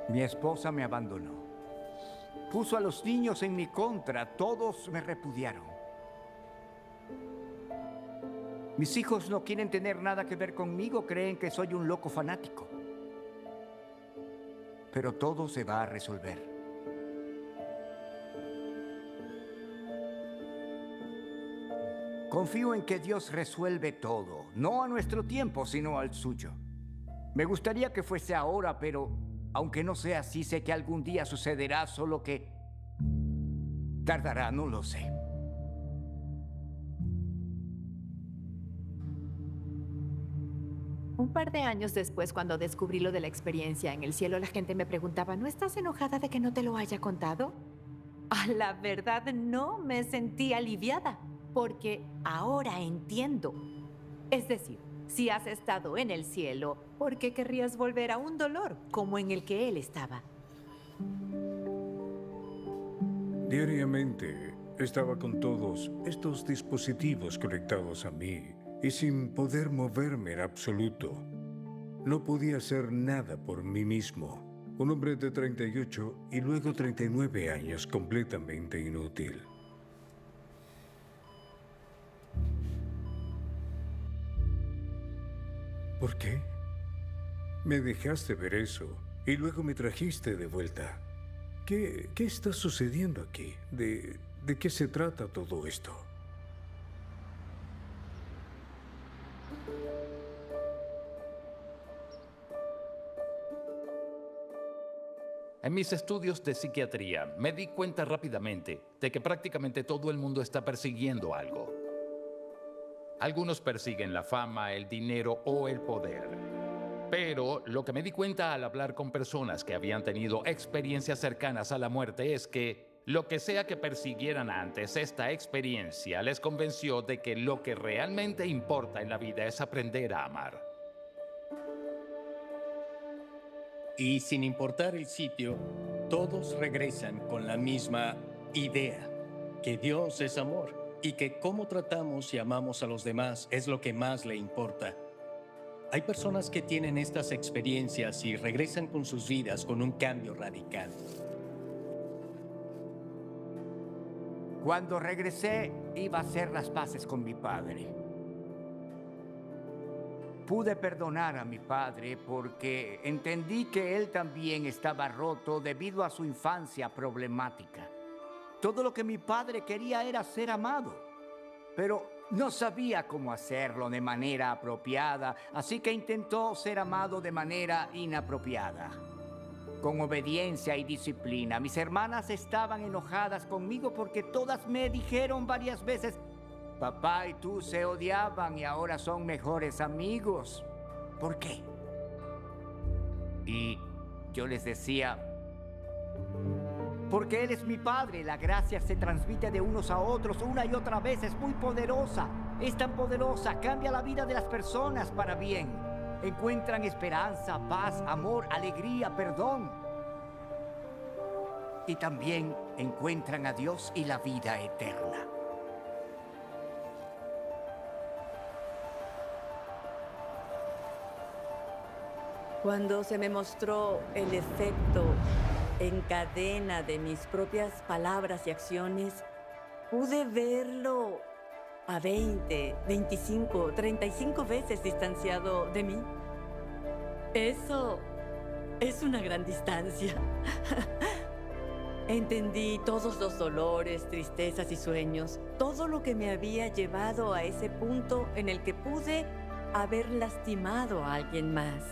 Mi esposa me abandonó. Puso a los niños en mi contra. Todos me repudiaron. Mis hijos no quieren tener nada que ver conmigo. Creen que soy un loco fanático. Pero todo se va a resolver. Confío en que Dios resuelve todo. No a nuestro tiempo, sino al suyo. Me gustaría que fuese ahora, pero aunque no sea así, sé que algún día sucederá, solo que tardará, no lo sé. Un par de años después, cuando descubrí lo de la experiencia en el cielo, la gente me preguntaba, ¿no estás enojada de que no te lo haya contado? Ah, la verdad, no, me sentí aliviada, porque ahora entiendo. Es decir, si has estado en el cielo, ¿por qué querrías volver a un dolor como en el que él estaba? Diariamente estaba con todos estos dispositivos conectados a mí y sin poder moverme en absoluto. No podía hacer nada por mí mismo. Un hombre de 38 y luego 39 años completamente inútil. ¿Por qué? Me dejaste ver eso y luego me trajiste de vuelta. ¿Qué está sucediendo aquí? ¿De qué se trata todo esto? En mis estudios de psiquiatría me di cuenta rápidamente de que prácticamente todo el mundo está persiguiendo algo. Algunos persiguen la fama, el dinero o el poder. Pero lo que me di cuenta al hablar con personas que habían tenido experiencias cercanas a la muerte es que lo que sea que persiguieran antes, esta experiencia les convenció de que lo que realmente importa en la vida es aprender a amar. Y sin importar el sitio, todos regresan con la misma idea, que Dios es amor y que cómo tratamos y amamos a los demás es lo que más le importa. Hay personas que tienen estas experiencias y regresan con sus vidas con un cambio radical. Cuando regresé, iba a hacer las paces con mi padre. Pude perdonar a mi padre porque entendí que él también estaba roto debido a su infancia problemática. Todo lo que mi padre quería era ser amado, pero no sabía cómo hacerlo de manera apropiada, así que intentó ser amado de manera inapropiada. con obediencia y disciplina. Mis hermanas estaban enojadas conmigo porque todas me dijeron varias veces, papá y tú se odiaban y ahora son mejores amigos. ¿Por qué? Y yo les decía, porque Él es mi Padre. La gracia se transmite de unos a otros una y otra vez. Es muy poderosa. Es tan poderosa. Cambia la vida de las personas para bien. Encuentran esperanza, paz, amor, alegría, perdón. Y también encuentran a Dios y la vida eterna. Cuando se me mostró el efecto en cadena de mis propias palabras y acciones, pude verlo a 20, 25, 35 veces distanciado de mí. Eso es una gran distancia. Entendí todos los dolores, tristezas y sueños, todo lo que me había llevado a ese punto en el que pude haber lastimado a alguien más.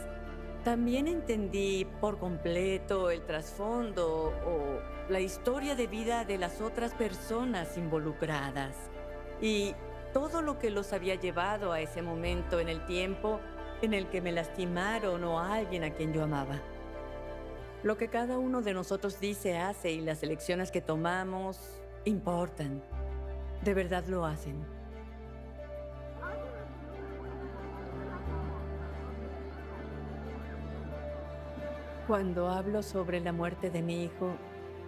También entendí por completo el trasfondo o la historia de vida de las otras personas involucradas y todo lo que los había llevado a ese momento en el tiempo en el que me lastimaron o a alguien a quien yo amaba. Lo que cada uno de nosotros dice, hace y las elecciones que tomamos importan. De verdad lo hacen. Cuando hablo sobre la muerte de mi hijo,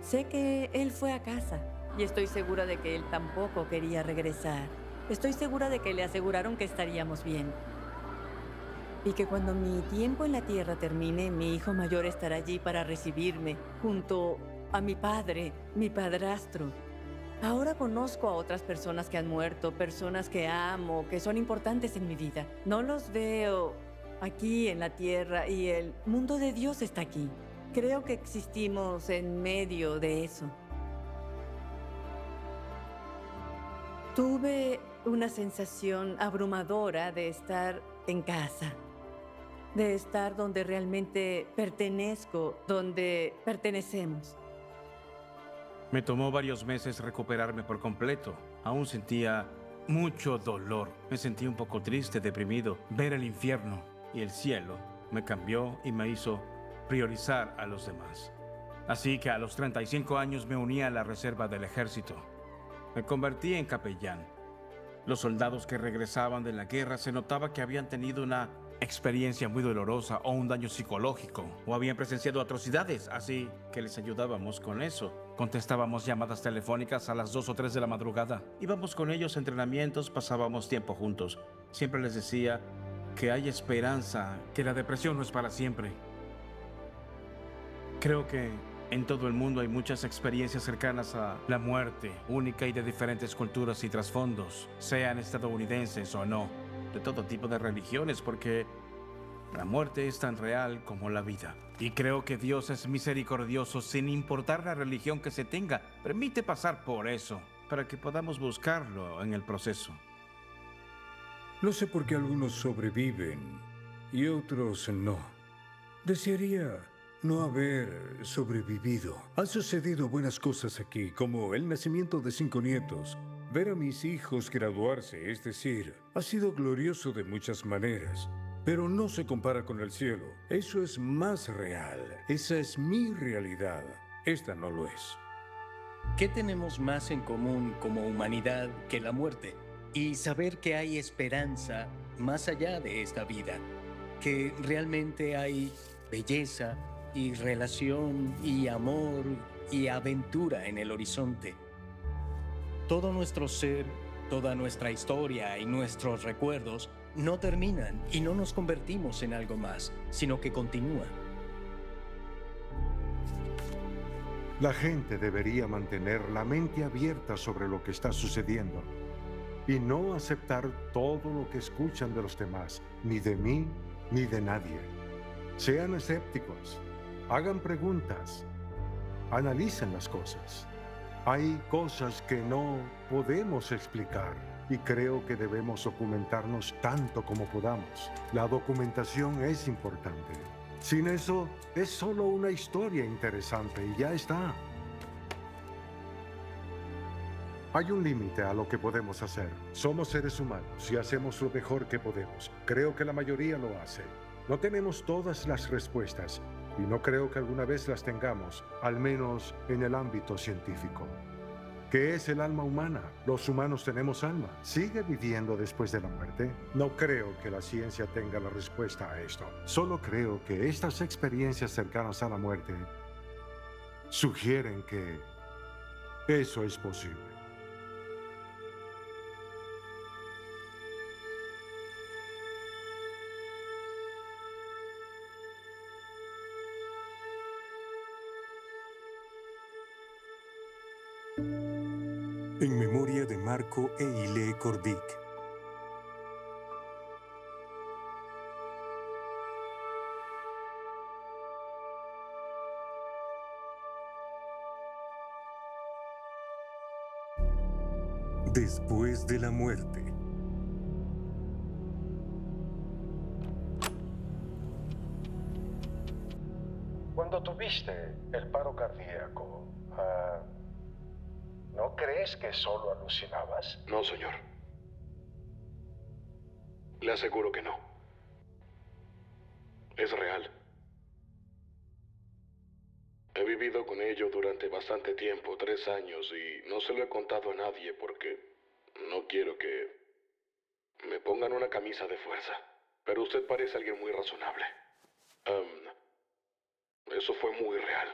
sé que él fue a casa y estoy segura de que él tampoco quería regresar. Estoy segura de que le aseguraron que estaríamos bien. Y que cuando mi tiempo en la tierra termine, mi hijo mayor estará allí para recibirme, junto a mi padre, mi padrastro. Ahora conozco a otras personas que han muerto, personas que amo, que son importantes en mi vida. No los veo aquí en la tierra y el mundo de Dios está aquí. Creo que existimos en medio de eso. Tuve una sensación abrumadora de estar en casa, de estar donde realmente pertenezco, donde pertenecemos. Me tomó varios meses recuperarme por completo. Aún sentía mucho dolor. Me sentí un poco triste, deprimido. Ver el infierno y el cielo me cambió y me hizo priorizar a los demás. Así que a los 35 años me uní a la reserva del ejército. Me convertí en capellán. Los soldados que regresaban de la guerra se notaba que habían tenido una experiencia muy dolorosa o un daño psicológico o habían presenciado atrocidades, así que les ayudábamos con eso. Contestábamos llamadas telefónicas a las 2 o 3 de la madrugada. Íbamos con ellos a entrenamientos, pasábamos tiempo juntos. Siempre les decía que hay esperanza, que la depresión no es para siempre. Creo que en todo el mundo hay muchas experiencias cercanas a la muerte, única y de diferentes culturas y trasfondos, sean estadounidenses o no, de todo tipo de religiones, porque la muerte es tan real como la vida. Y creo que Dios es misericordioso sin importar la religión que se tenga. Permite pasar por eso, para que podamos buscarlo en el proceso. No sé por qué algunos sobreviven y otros no. Desearía no haber sobrevivido. Han sucedido buenas cosas aquí, como el nacimiento de 5 nietos. Ver a mis hijos graduarse, es decir, ha sido glorioso de muchas maneras. Pero no se compara con el cielo. Eso es más real. Esa es mi realidad. Esta no lo es. ¿Qué tenemos más en común como humanidad que la muerte? Y saber que hay esperanza más allá de esta vida. Que realmente hay belleza y relación y amor y aventura en el horizonte. Todo nuestro ser, toda nuestra historia y nuestros recuerdos no terminan y no nos convertimos en algo más, sino que continúan. La gente debería mantener la mente abierta sobre lo que está sucediendo y no aceptar todo lo que escuchan de los demás, ni de mí, ni de nadie. Sean escépticos, hagan preguntas, analicen las cosas. Hay cosas que no podemos explicar y creo que debemos documentarnos tanto como podamos. La documentación es importante. Sin eso, es solo una historia interesante y ya está. Hay un límite a lo que podemos hacer. Somos seres humanos y hacemos lo mejor que podemos. Creo que la mayoría lo hace. No tenemos todas las respuestas y no creo que alguna vez las tengamos, al menos en el ámbito científico. ¿Qué es el alma humana? Los humanos tenemos alma. ¿Sigue viviendo después de la muerte? No creo que la ciencia tenga la respuesta a esto. Solo creo que estas experiencias cercanas a la muerte sugieren que eso es posible. En memoria de Marco e Ile Cordic. Después de la muerte. Cuando tuviste el paro cardíaco, ¿no crees que solo alucinabas? No, señor. Le aseguro que no. Es real. He vivido con ello durante bastante tiempo, 3 años, y no se lo he contado a nadie porque no quiero que me pongan una camisa de fuerza. Pero usted parece alguien muy razonable. Eso fue muy real.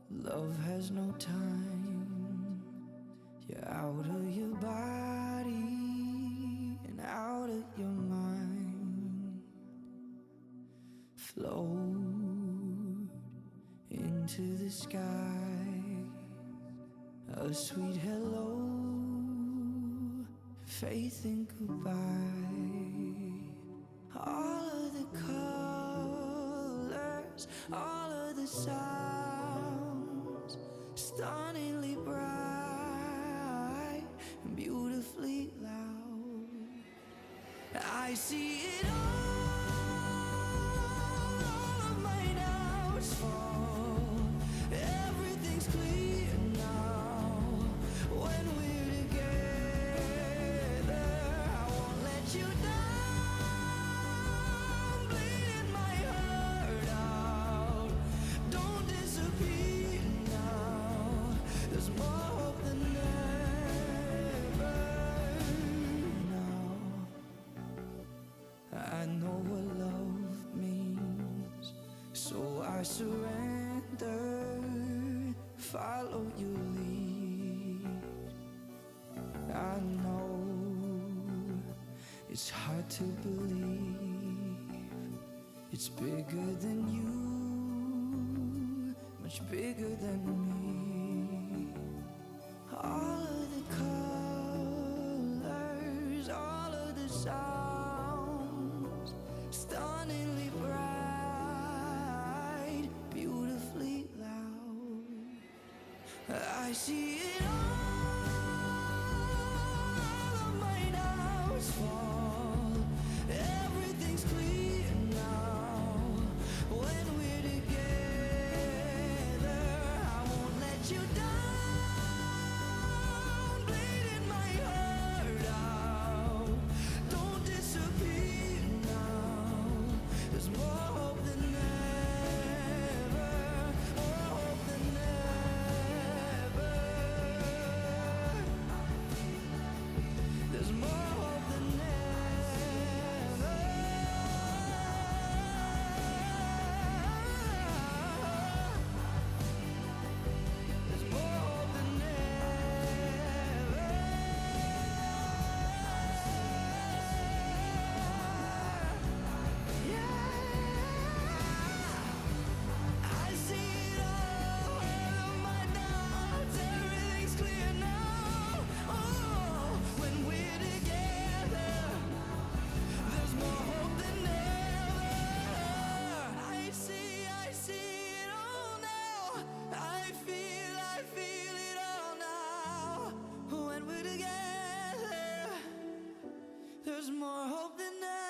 Love has no time. You're out of your body and out of your mind. Float into the sky. A sweet hello. Faith in goodbye. All of the colors, all of the sounds, stunningly bright and beautifully loud. I see it all of my doubts fall. Everything's clear now. When we're together, I won't let you down. Bleeding my heart out. Don't disappear now. There's more hope than ever now. I know what love means, so I surrender, follow your lead. I know it's hard to believe, it's bigger than you, much bigger than me. All of the colors, all of the sounds, stunningly bright, beautifully loud. I see it all of my doubts fall. Everything's clear now. more hope than ever.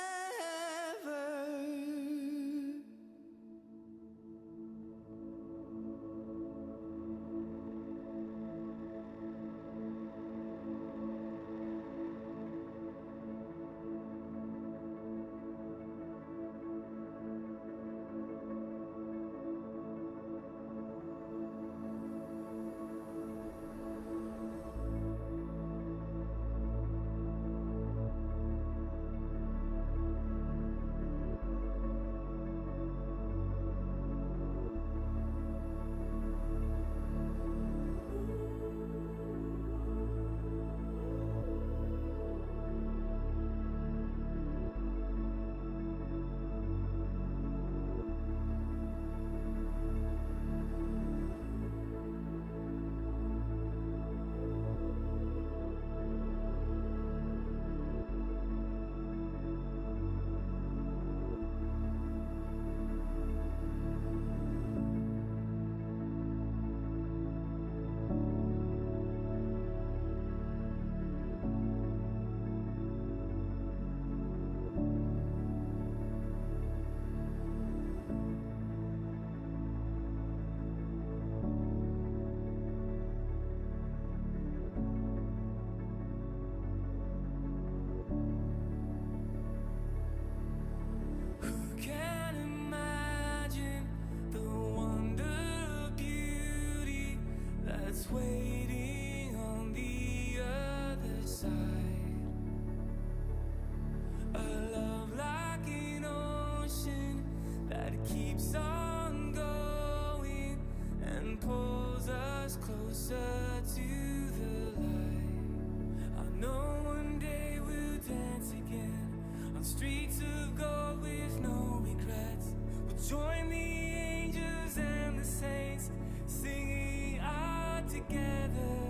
Waiting on the other side, a love like an ocean that keeps on going and pulls us closer to the light. I know one day we'll dance again on streets of gold with no regrets. We'll join the angels and the saints singing out together.